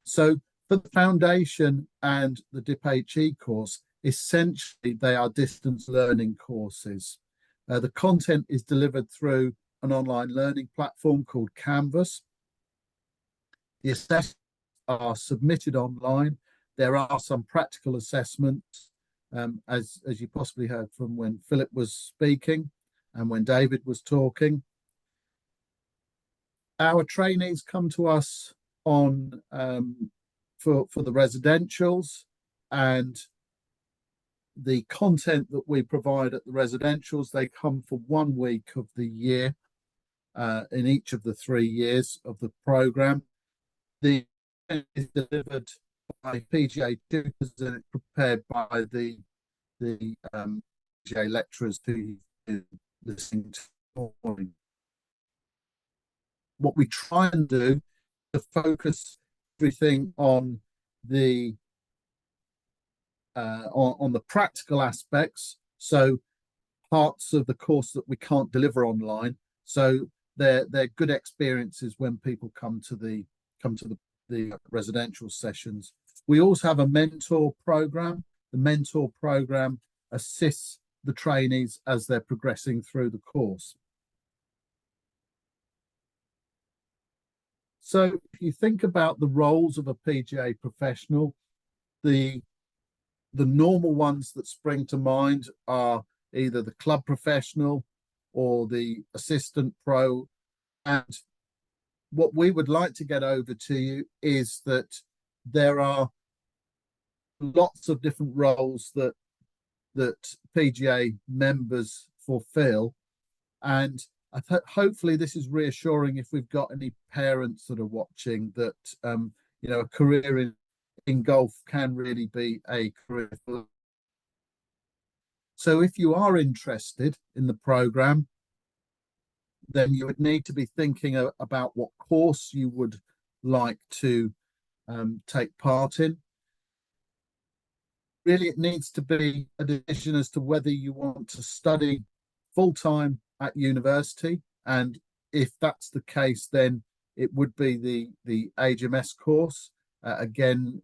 So for the foundation and the DIP-HE course, essentially they are distance learning courses. The content is delivered through an online learning platform called Canvas. The assessments are submitted online. There are some practical assessments, as you possibly heard from when Philip was speaking and when David was talking. Our trainees come to us on for the residentials, and the content that we provide at the residentials, they come for 1 week of the year in each of the 3 years of the program. The is delivered by PGA tutors and prepared by the PGA lecturers who you've been listening to. What we try and do to focus everything on the practical aspects, so parts of the course that we can't deliver online. So they're good experiences when people come to the residential sessions. We also have a mentor program. The mentor program assists the trainees as they're progressing through the course. So if you think about the roles of a PGA professional, the normal ones that spring to mind are either the club professional or the assistant pro. And what we would like to get over to you is that there are lots of different roles that PGA members fulfill. And hopefully this is reassuring if we've got any parents that are watching, that you know, a career in golf can really be a career. So if you are interested in the program, then you would need to be thinking about what course you would like to take part in. Really, it needs to be a decision as to whether you want to study full-time at university, and if that's the case, then it would be the HMS course. Again,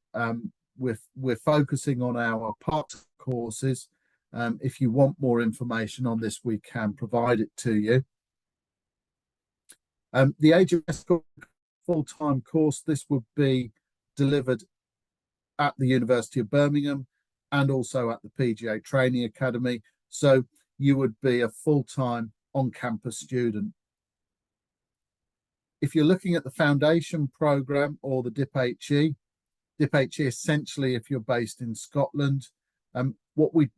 we're focusing on our part courses. If you want more information on this, we can provide it to you. The HMS full-time course, this would be delivered at the University of Birmingham and also at the PGA Training Academy. So you would be a full-time on-campus student. If you're looking at the foundation program or the DIP-HE essentially, if you're based in Scotland, what we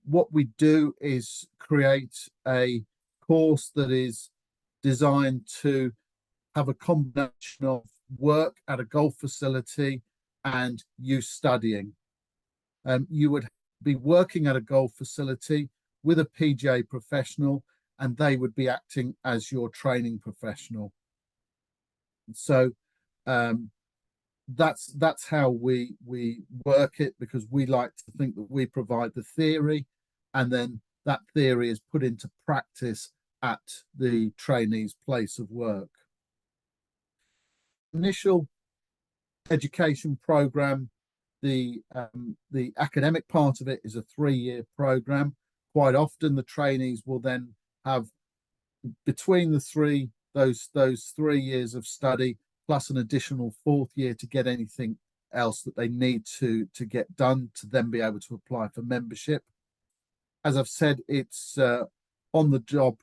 do is create a course that is designed to have a combination of work at a golf facility and you studying. You would be working at a golf facility with a PGA professional, and they would be acting as your training professional. So that's how we work it, because we like to think that we provide the theory, and then that theory is put into practice at the trainee's place of work. Initial education program, the academic part of it is a 3-year program. Quite often the trainees will then have, between those 3 years of study plus an additional 4th year to get anything else that they need to get done to then be able to apply for membership. As I've said, it's on the job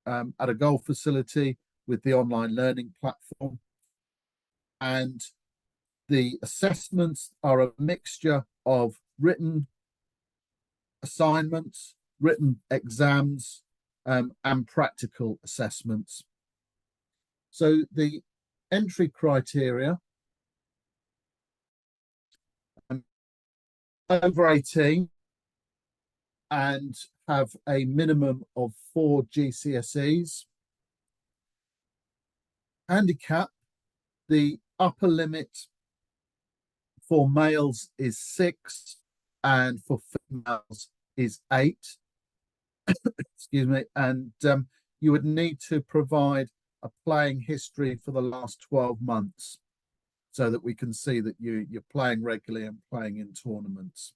at a golf facility with the online learning platform. And the assessments are a mixture of written assignments, written exams, and practical assessments. So the entry criteria: over 18 and have a minimum of 4 GCSEs. Handicap: the upper limit for males is 6 and for females is 8. Excuse me. And you would need to provide a playing history for the last 12 months so that we can see that you're playing regularly and playing in tournaments.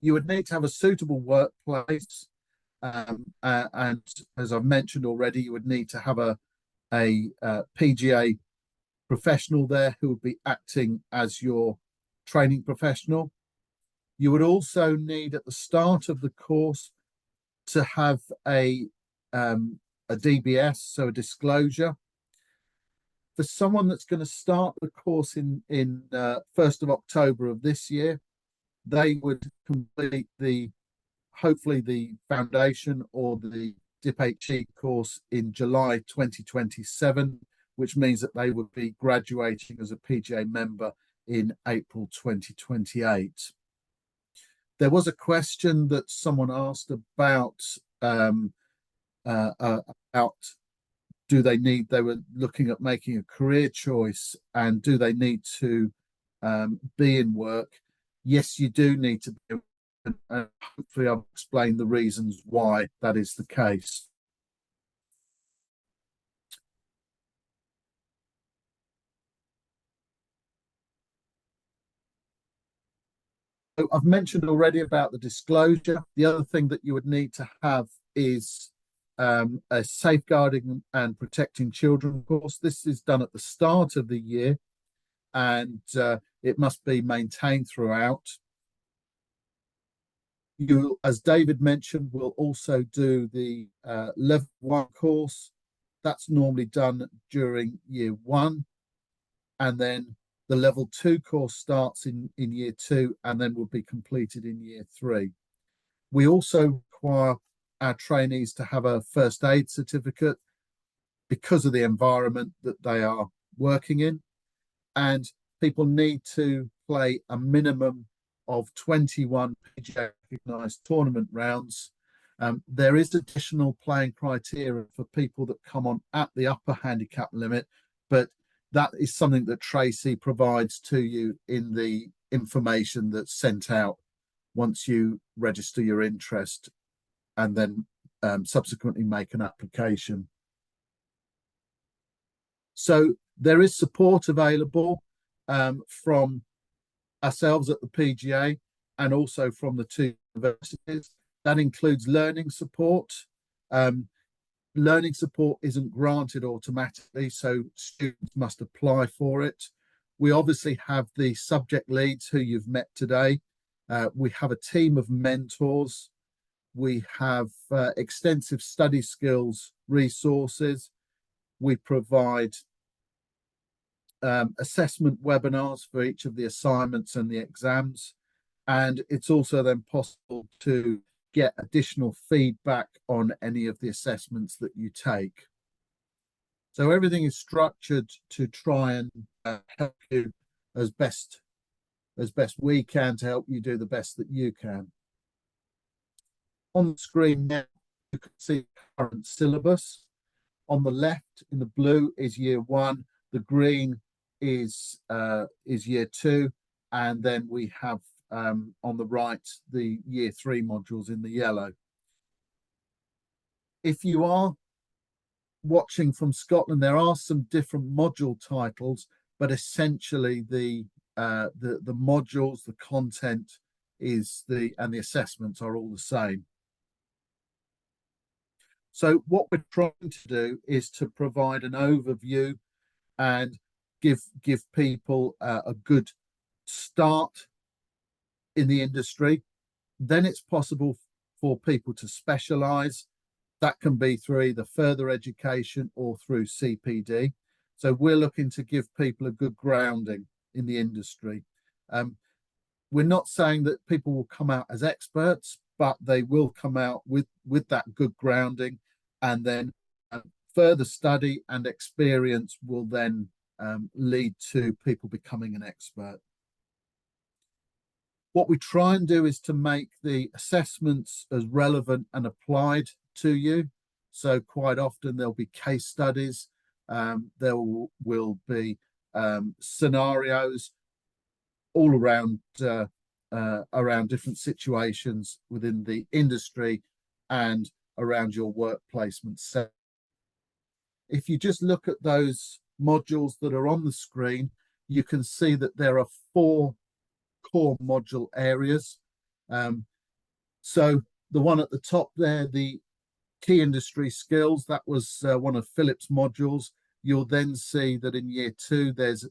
You would need to have a suitable workplace, and as I've mentioned already, you would need to have a PGA professional there who would be acting as your training professional. You would also need at the start of the course to have a DBS, so a disclosure. For someone that's going to start the course in 1st of October of this year, they would complete hopefully the foundation or the DIP-HE course in July 2027, which means that they would be graduating as a PGA member in April 2028. There was a question that someone asked about they were looking at making a career choice, and do they need to be in work? Yes, you do need to be, and hopefully I've explained the reasons why that is the case. So I've mentioned already about the disclosure. The other thing that you would need to have is a safeguarding and protecting children course. This is done at the start of the year, and it must be maintained throughout. You, as David mentioned, will also do the level 1 course. That's normally done during year 1, and then the level 2 course starts in year 2 and then will be completed in year 3. We also require our trainees to have a first aid certificate because of the environment that they are working in, and people need to play a minimum of 21 PGA recognised tournament rounds. There is additional playing criteria for people that come on at the upper handicap limit, but that is something that Tracy provides to you in the information that's sent out once you register your interest and then subsequently make an application. So there is support available from ourselves at the PGA and also from the 2 universities. That includes learning support. Learning support isn't granted automatically, so students must apply for it. We obviously have the subject leads who you've met today. We have a team of mentors. We have extensive study skills resources. We provide assessment webinars for each of the assignments and the exams. And it's also then possible to get additional feedback on any of the assessments that you take. So everything is structured to try and help you as best we can to help you do the best that you can. On the screen now, you can see the current syllabus. On the left, in the blue, is year 1. The green is year 2, and then we have on the right the year 3 modules in the yellow. If you are watching from Scotland, there are some different module titles, but essentially the modules, the content and the assessments are all the same. So what we're trying to do is to provide an overview and give people a good start in the industry. Then it's possible for people to specialize. That can be through either further education or through CPD. So we're looking to give people a good grounding in the industry. We're not saying that people will come out as experts, but they will come out with that good grounding, and then further study and experience will then lead to people becoming an expert. What we try and do is to make the assessments as relevant and applied to you. So quite often there'll be case studies, there will be scenarios all around different situations within the industry and around your work placement set. If you just look at those modules that are on the screen, you can see that there are 4 core module areas. So the one at the top there, the key industry skills, that was one of Philip's modules. You'll then see that in year 2, there's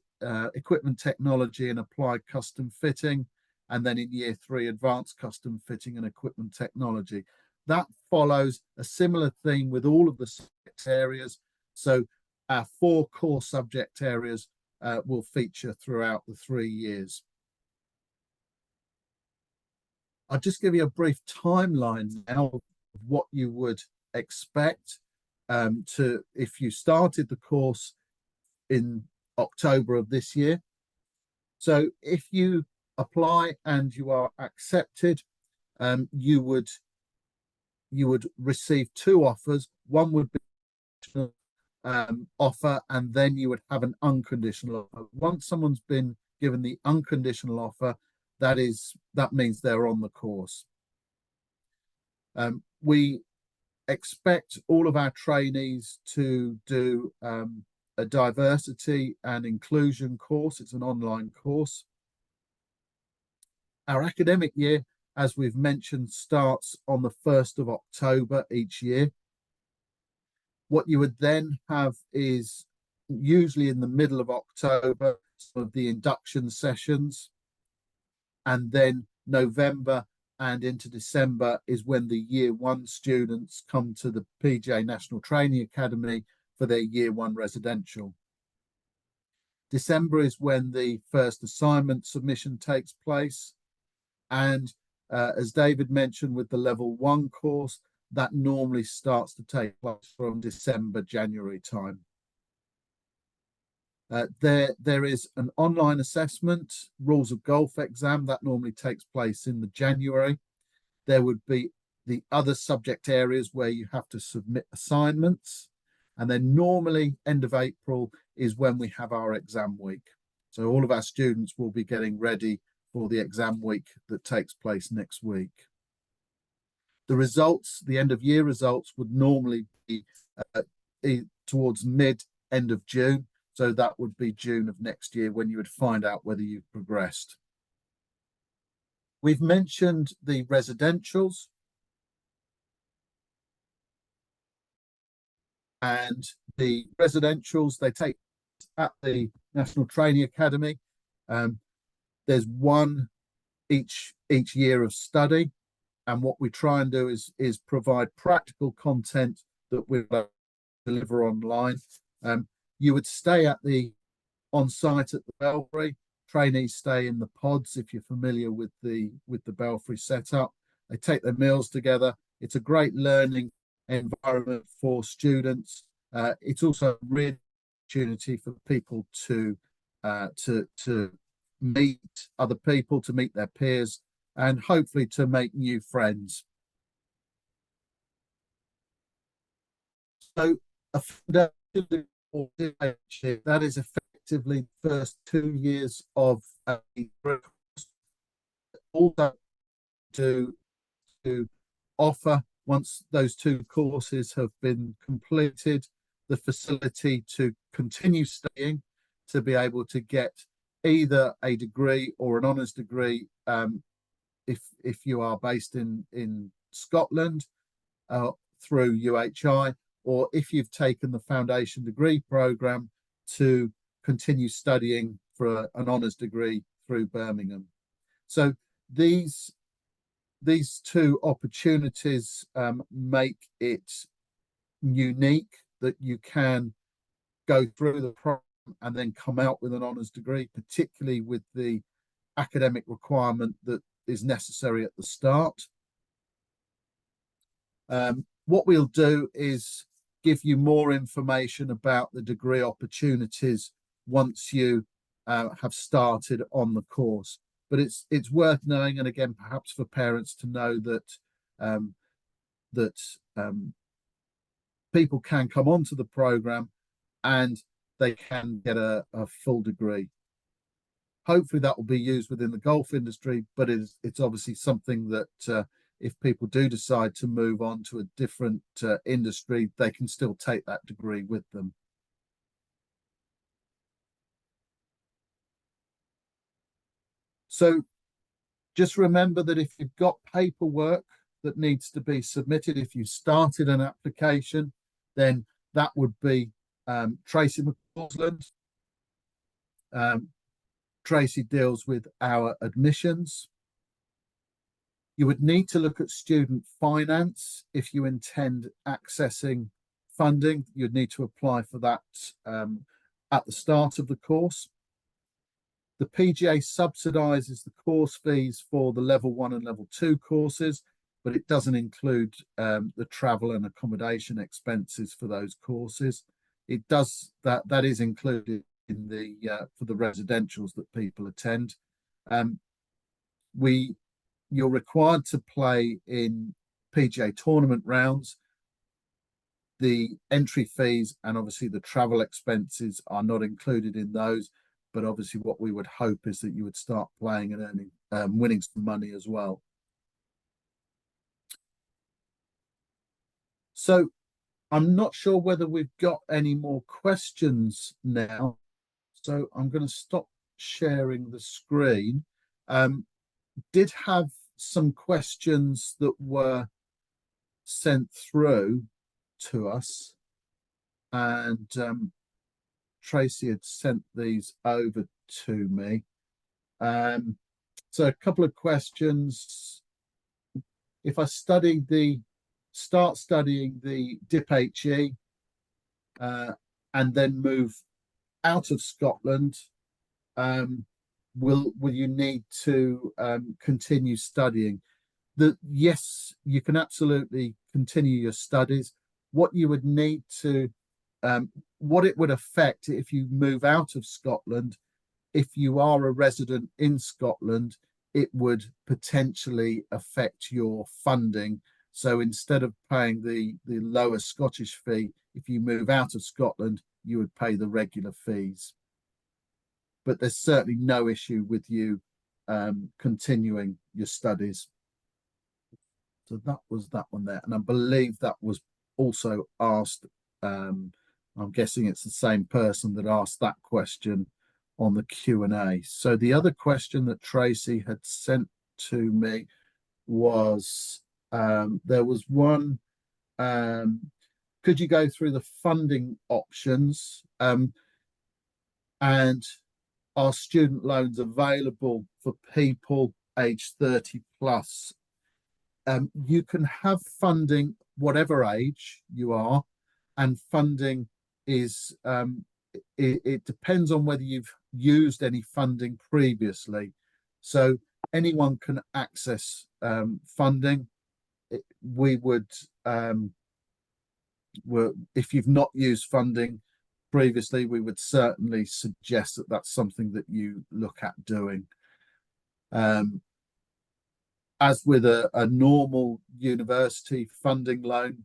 equipment technology and applied custom fitting. And then in year 3, advanced custom fitting and equipment technology. That follows a similar theme with all of the subject areas. So our 4 core subject areas will feature throughout the 3 years. I'll just give you a brief timeline now of what you would expect if you started the course in October of this year. So if you apply and you are accepted, you would receive 2 offers. One would be offer, and then you would have an unconditional offer. Once someone's been given the unconditional offer, that means they're on the course. We expect all of our trainees to do a diversity and inclusion course. It's an online course. Our academic year, as we've mentioned, starts on the 1st of October each year. What you would then have is usually in the middle of October, some of the induction sessions, and then November and into December is when the year 1 students come to the PGA National Training Academy for their year 1 residential. December is when the first assignment submission takes place. And as David mentioned, with the level 1 course, that normally starts to take place from December, January time. There is an online assessment, rules of golf exam, that normally takes place in the January. There would be the other subject areas where you have to submit assignments. And then normally end of April is when we have our exam week. So all of our students will be getting ready for the exam week that takes place next week. The results, the end of year results, would normally be towards end of June. So that would be June of next year when you would find out whether you've progressed. We've mentioned the residentials. And the residentials, they take at the National Training Academy. There's 1 each year of study. And what we try and do is provide practical content that we deliver online. You would stay on site at the Belfry. Trainees stay in the pods if you're familiar with the Belfry setup. They take their meals together. It's a great learning environment for students. It's also a real opportunity for people to meet other people, to meet their peers, and hopefully to make new friends. So that is effectively the first 2 years of a course. Also to offer, once those 2 courses have been completed, the facility to continue studying, to be able to get either a degree or an honours degree if you are based in Scotland through UHI, or if you've taken the foundation degree programme to continue studying for an honours degree through Birmingham. So these 2 opportunities make it unique that you can go through the program and then come out with an honours degree, particularly with the academic requirement that is necessary at the start. What we'll do is give you more information about the degree opportunities once you have started on the course. But it's worth knowing, and again, perhaps for parents to know that people can come onto the program and they can get a full degree. Hopefully that will be used within the golf industry, but it's obviously something that if people do decide to move on to a different industry, they can still take that degree with them. So just remember that if you've got paperwork that needs to be submitted, if you started an application, then that would be Tracy McCausland. Tracy deals with our admissions. You would need to look at student finance. If you intend accessing funding, you'd need to apply for that at the start of the course. The PGA subsidises the course fees for the level 1 and level 2 courses, but it doesn't include the travel and accommodation expenses for those courses. It does that is included in the for the residentials that people attend. You're required to play in PGA tournament rounds. The entry fees and obviously the travel expenses are not included in those, but obviously what we would hope is that you would start playing and earning, winning some money as well. So I'm not sure whether we've got any more questions now. So I'm going to stop sharing the screen. Did have some questions that were sent through to us, and Tracy had sent these over to me. So a couple of questions. If I start studying the DIP-HE and then move out of Scotland, will you need to continue studying? Yes, you can absolutely continue your studies. What you would need to what it would affect if you move out of Scotland, if you are a resident in Scotland, it would potentially affect your funding. So instead of paying the lower Scottish fee, if you move out of Scotland, you would pay the regular fees. But there's certainly no issue with you continuing your studies. So that was that one there. And I believe that was also asked, I'm guessing it's the same person that asked that question on the Q&A. So the other question that Tracy had sent to me was, there was one, could you go through the funding options, and are student loans available for people aged 30 plus? You can have funding whatever age you are, and funding is it depends on whether you've used any funding previously. So anyone can access funding. We would if you've not used funding previously, we would certainly suggest that that's something that you look at doing. As with a normal university funding loan,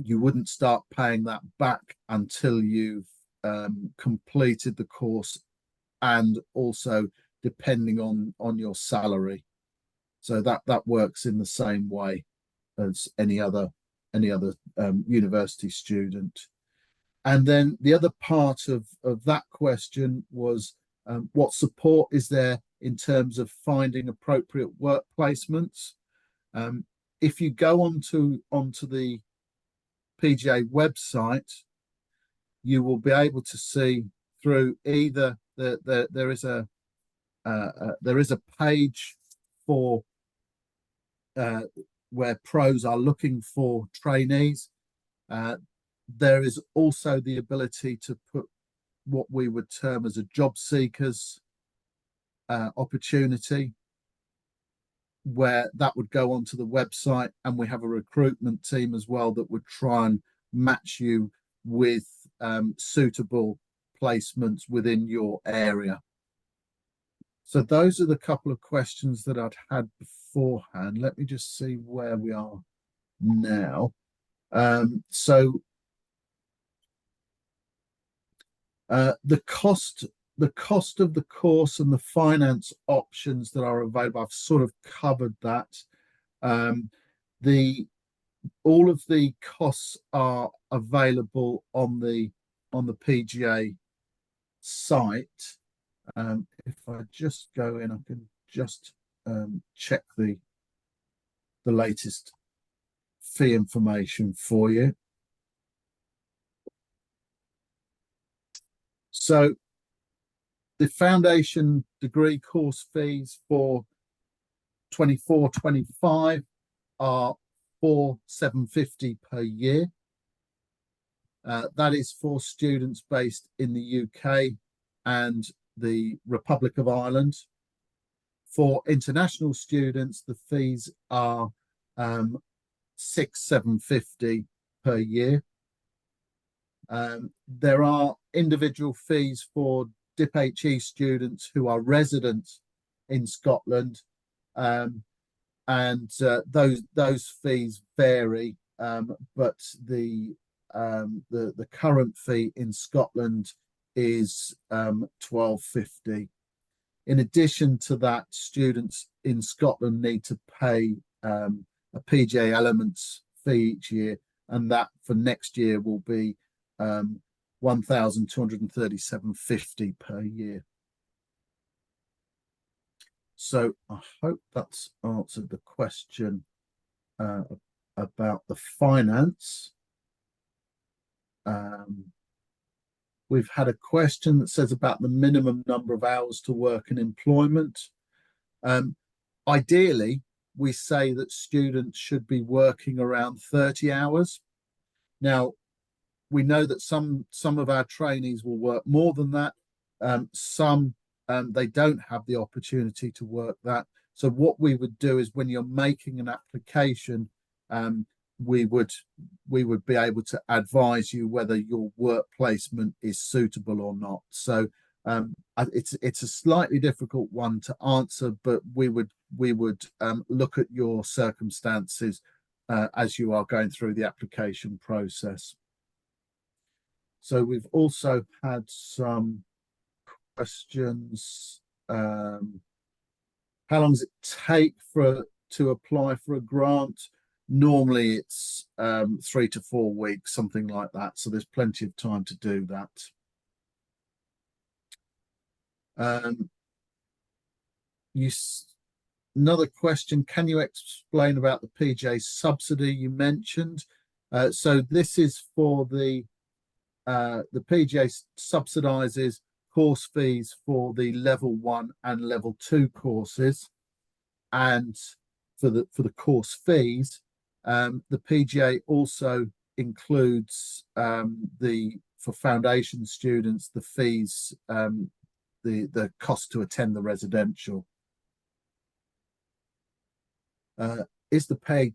you wouldn't start paying that back until you've completed the course, and also depending on your salary. So that works in the same way as any other university student. And then the other part of that question was, what support is there in terms of finding appropriate work placements? If you go onto the PGA website, you will be able to see through either there is a page for where pros are looking for trainees. There is also the ability to put what we would term as a job seekers opportunity, where that would go onto the website, and we have a recruitment team as well that would try and match you with suitable placements within your area. So those are the couple of questions that I'd had beforehand. Let me just see where we are now. So the cost of the course and the finance options that are available, I've sort of covered that. All of the costs are available on the PGA site. If I just go in, I can just check the latest fee information for you. So the foundation degree course fees for 24-25 are £4,750 per year. That is for students based in the UK and the Republic of Ireland. For international students, the fees are £6,750 per year. There are individual fees for DIP-HE students who are residents in Scotland, and those fees vary. But the current fee in Scotland is £12.50. In addition to that, students in Scotland need to pay a PGA Elements fee each year, and that for next year will be £1,237.50 per year. So I hope that's answered the question about the finance. We've had a question that says about the minimum number of hours to work in employment. Ideally, we say that students should be working around 30 hours. Now, we know that some of our trainees will work more than that. Some they don't have the opportunity to work that. So what we would do is when you're making an application, we would be able to advise you whether your work placement is suitable or not. So it's a slightly difficult one to answer, but we would look at your circumstances as you are going through the application process. So we've also had some questions. How long does it take to apply for a grant? Normally it's 3 to 4 weeks, something like that. So there's plenty of time to do that. Another question, can you explain about the PGA subsidy you mentioned? So this is for the PGA subsidises course fees for the level 1 and level 2 courses, and for the course fees, the PGA also includes for foundation students the fees, the cost to attend the residential. Is the PAT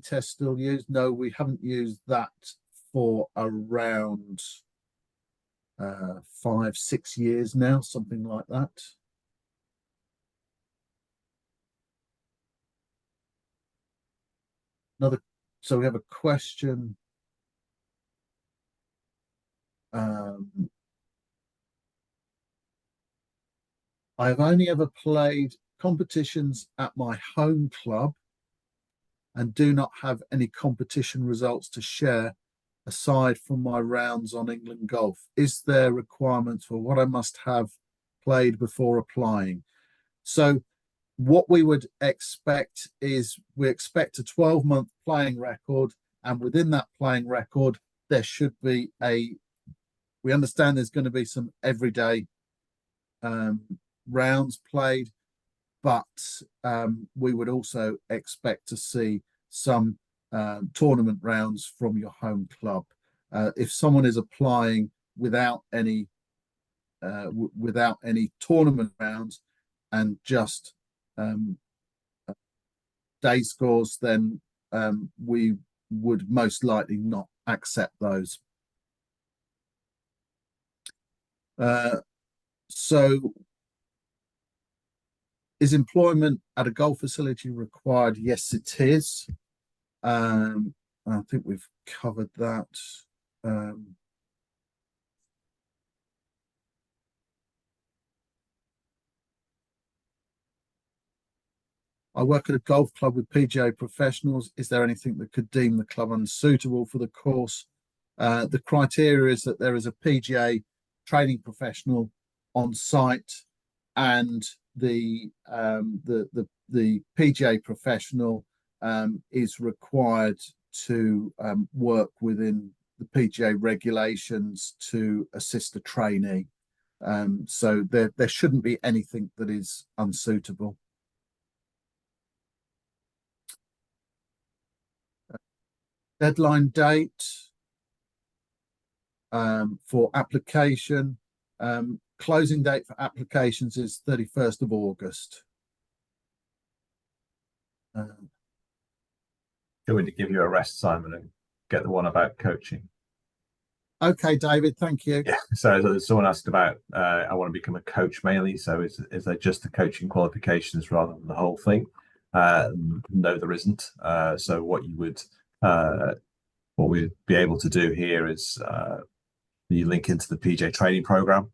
test still used? No, we haven't used that for around 5-6 years now, something like that. So we have a question. I've only ever played competitions at my home club and do not have any competition results to share aside from my rounds on England Golf. Is there requirements for what I must have played before applying? So what we would expect is we expect a 12-month playing record, and within that playing record there should be we understand there's going to be some everyday rounds played, but we would also expect to see some tournament rounds from your home club. If someone is applying without any tournament rounds and just day scores, then we would most likely not accept those. So is employment at a golf facility required? Yes, it is. I think we've covered that. I work at a golf club with PGA professionals. Is there anything that could deem the club unsuitable for the course? The criteria is that there is a PGA training professional on site, and the PGA professional is required to work within the PGA regulations to assist a trainee. So there shouldn't be anything that is unsuitable. Deadline date for application. Closing date for applications is 31st of August. Going to give you a rest, Simon, and get the one about coaching. Okay, David, thank you. Yeah. So someone asked about, I want to become a coach mainly. So is there just the coaching qualifications rather than the whole thing? No, there isn't. So what we'd be able to do here is you link into the PGA training program.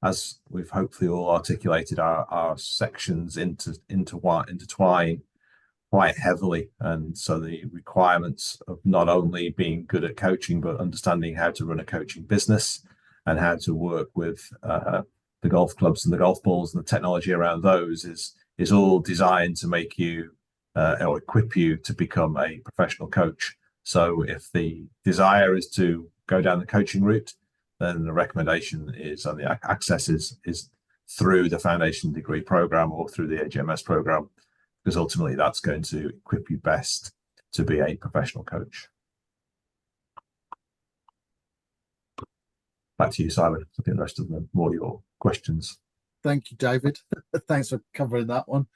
As we've hopefully all articulated, our sections intertwine quite heavily, and so the requirements of not only being good at coaching but understanding how to run a coaching business and how to work with the golf clubs and the golf balls and the technology around those is all designed to make you or equip you to become a professional coach. So if the desire is to go down the coaching route, then the recommendation is, and the access is through the foundation degree program or through the AGMS program, because ultimately that's going to equip you best to be a professional coach. Back to you, Simon. I think the rest of them are more your questions. Thank you, David. Thanks for covering that one.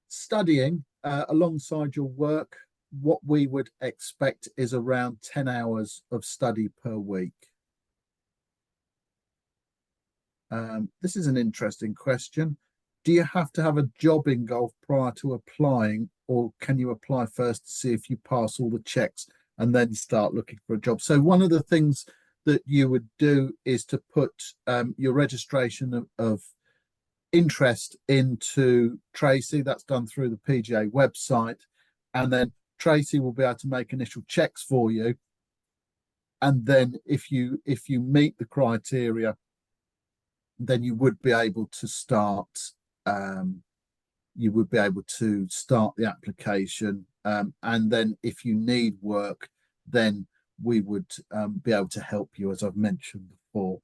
Studying alongside your work, what we would expect is around 10 hours of study per week. This is an interesting question. Do you have to have a job in golf prior to applying, or can you apply first to see if you pass all the checks and then start looking for a job? So one of the things that you would do is to put your registration of interest into Tracy. That's done through the PGA website, and then Tracy will be able to make initial checks for you. And then if you meet the criteria, then you would be able to start the application, and then if you need work, then we would be able to help you, as I've mentioned before.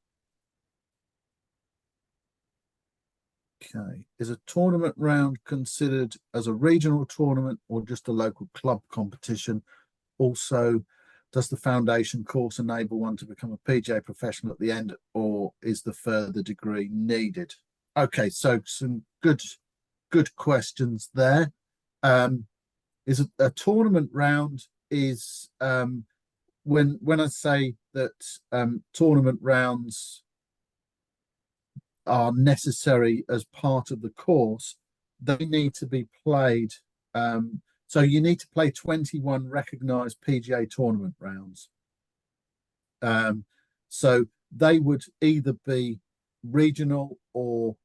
Okay, is a tournament round considered as a regional tournament or just a local club competition? Also, does the foundation course enable one to become a PGA professional at the end, or is the further degree needed? Okay, so some good questions there. Is a tournament round is when I say that tournament rounds are necessary as part of the course, they need to be played. So you need to play 21 recognised PGA tournament rounds. So they would either be regional or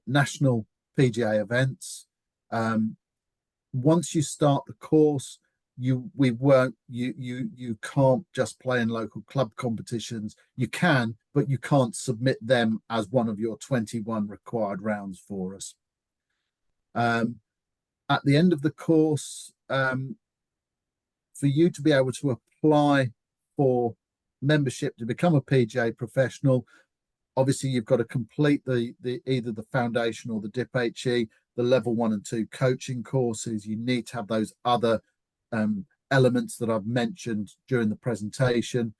national PGA events. Once you start the course, you can't just play in local club competitions. You can, but you can't submit them as one of your 21 required rounds for us. At the end of the course, for you to be able to apply for membership to become a PGA professional, obviously you've got to complete the either the foundation or the DIP-HE, the level 1 and 2 coaching courses. You need to have those other elements that I've mentioned during the presentation.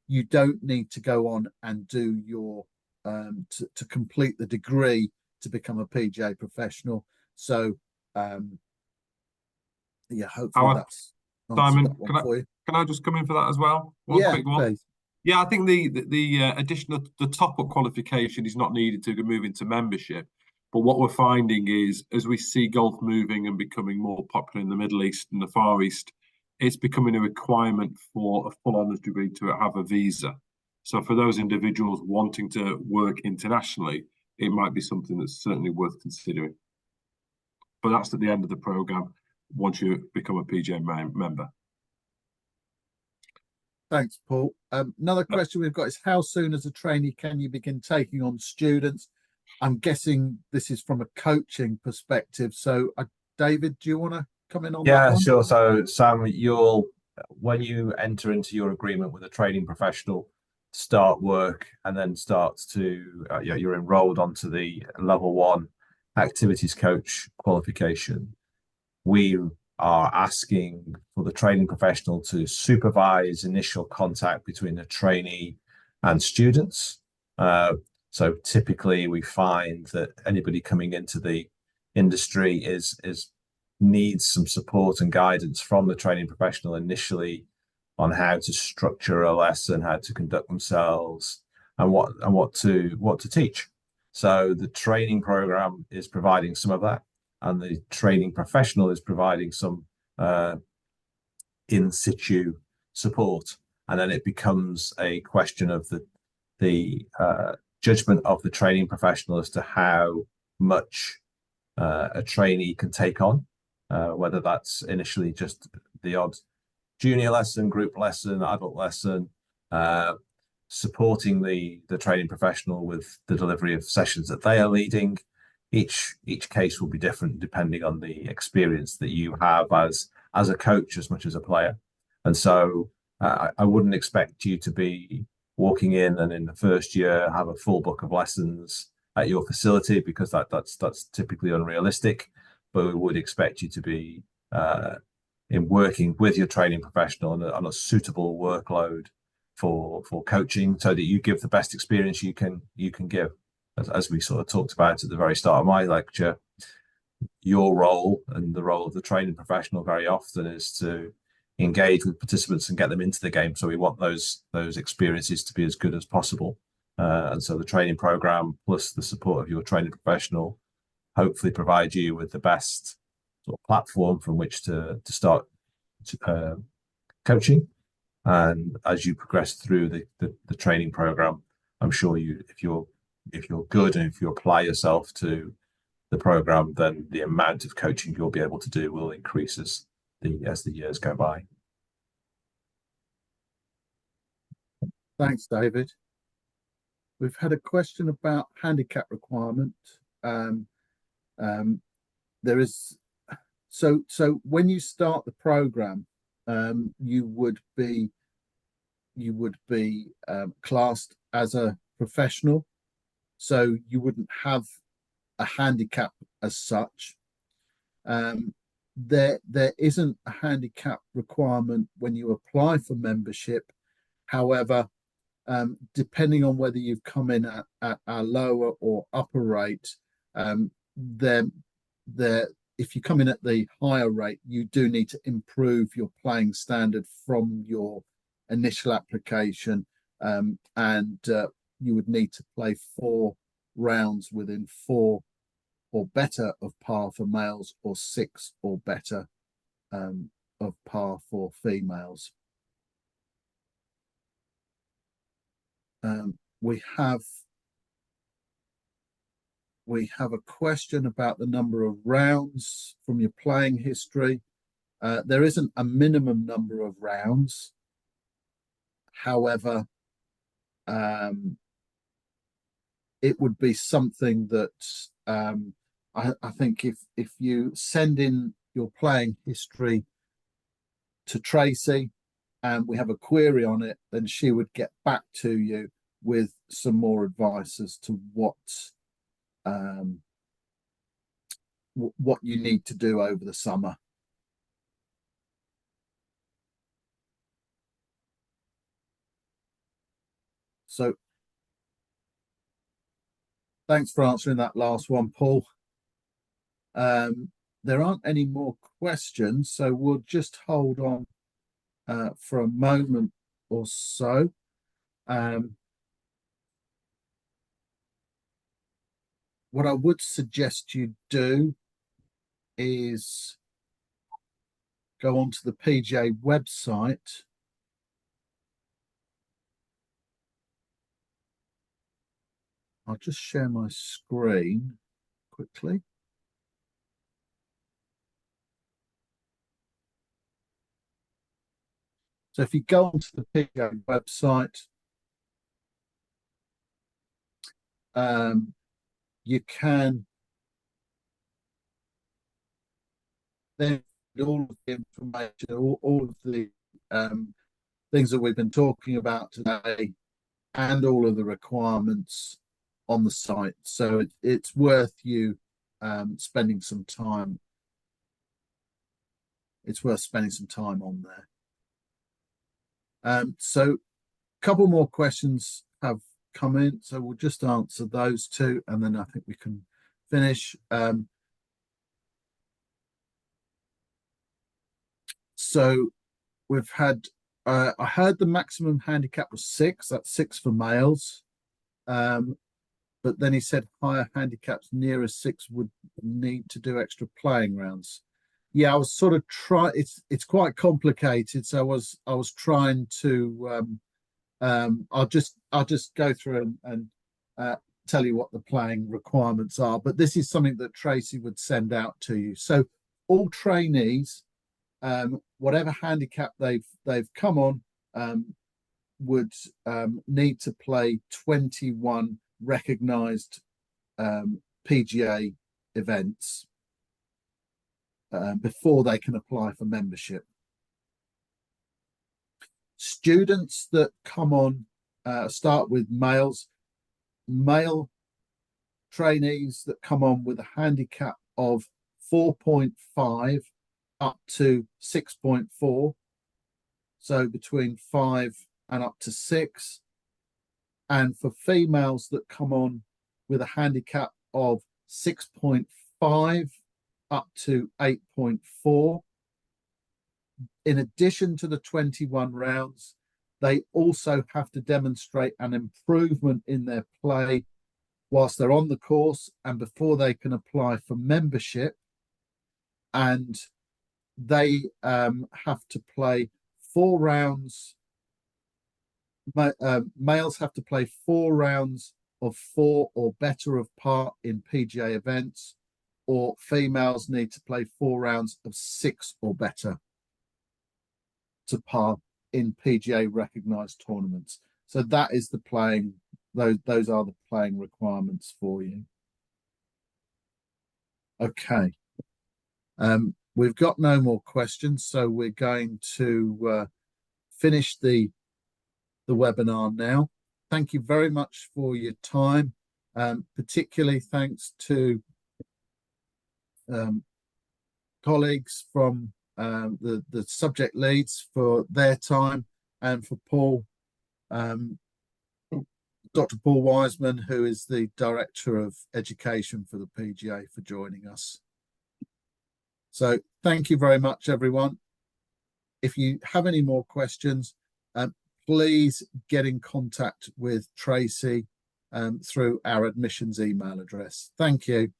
You don't need to go on and do your to complete the degree to become a PGA professional. So yeah, hopefully that's Simon, for you. Can I just come in for that as well? One Yeah, quick one. please. Yeah, I think the additional top-up qualification is not needed to move into membership. But what we're finding is, as we see golf moving and becoming more popular in the Middle East and the Far East, it's becoming a requirement for a full honours degree to have a visa. So for those individuals wanting to work internationally, it might be something that's certainly worth considering. But that's at the end of the programme once you become a PGA member. Thanks, Paul. Another question we've got is, how soon as a trainee can you begin taking on students? I'm guessing this is from a coaching perspective. So, David, do you want to come in on that one? Yeah, sure. So, Sam, you'll when you enter into your agreement with a training professional, start work, and then start to you're enrolled onto the level 1 activities coach qualification, we are asking for the training professional to supervise initial contact between the trainee and students. So typically we find that anybody coming into the industry needs some support and guidance from the training professional initially on how to structure a lesson, how to conduct themselves, and what to teach. So the training program is providing some of that, and the training professional is providing some in situ support. And then it becomes a question of the judgment of the training professional as to how much a trainee can take on, whether that's initially just the odd junior lesson, group lesson, adult lesson, supporting the training professional with the delivery of sessions that they are leading. Each case will be different depending on the experience that you have as a coach as much as a player. And so I wouldn't expect you to be walking in and in the first year have a full book of lessons at your facility, because that's typically unrealistic. But we would expect you to be in working with your training professional on a suitable workload for coaching, so that you give the best experience you can give. As we sort of talked about at the very start of my lecture, your role and the role of the training professional very often is to engage with participants and get them into the game. So we want those experiences to be as good as possible. And so the training program plus the support of your training professional hopefully provide you with the best sort of platform from which to start coaching. And as you progress through the training program, I'm sure if you're good and if you apply yourself to the program, then the amount of coaching you'll be able to do will increase as the years go by. Thanks, David. We've had a question about handicap requirement. There is so when you start the program, you would be classed as a professional, so you wouldn't have a handicap as such. There isn't a handicap requirement when you apply for membership. However, depending on whether you've come in at a lower or upper rate, then if you come in at the higher rate, you do need to improve your playing standard from your initial application, and you would need to play 4 rounds within 4 or better of par for males, or 6 or better of par for females. We have a question about the number of rounds from your playing history. There isn't a minimum number of rounds. However, it would be something that I think if you send in your playing history to Tracy and we have a query on it, then she would get back to you with some more advice as to what you need to do over the summer. So thanks for answering that last one, Paul. There aren't any more questions, so we'll just hold on for a moment or so. What I would suggest you do is go onto the PGA website. I'll just share my screen quickly. So if you go onto the PGA website, you can then all of the information, all of the things that we've been talking about today and all of the requirements on the site. So it's worth you spending some time. It's worth spending some time on there. So a couple more questions have come in, so we'll just answer those two, and then I think we can finish. So we've had, I heard the maximum handicap was 6. That's 6 for males. But then he said higher handicaps nearer 6 would need to do extra playing rounds. Yeah, I was sort of it's quite complicated, so I was trying to I'll just go through and tell you what the playing requirements are, but this is something that Tracy would send out to you. So all trainees, whatever handicap they've come on, would need to play 21 recognized PGA events before they can apply for membership. Students that come on, start with males. Male trainees that come on with a handicap of 4.5 up to 6.4, so between 5 and up to 6. And for females that come on with a handicap of 6.5 up to 8.4. In addition to the 21 rounds, they also have to demonstrate an improvement in their play whilst they're on the course and before they can apply for membership. And they have to play 4 rounds. Males have to play 4 rounds of 4 or better of par in PGA events, or females need to play 4 rounds of 6 or better to par in PGA recognized tournaments. So that is the playing, those are the playing requirements for you. Okay. We've got no more questions, so we're going to finish the webinar now. Thank you very much for your time. Particularly thanks to colleagues from the subject leads for their time, and for Paul, Dr. Paul Wiseman, who is the Director of Education for the PGA, for joining us. So thank you very much, everyone. If you have any more questions, please get in contact with Tracy through our admissions email address. Thank you.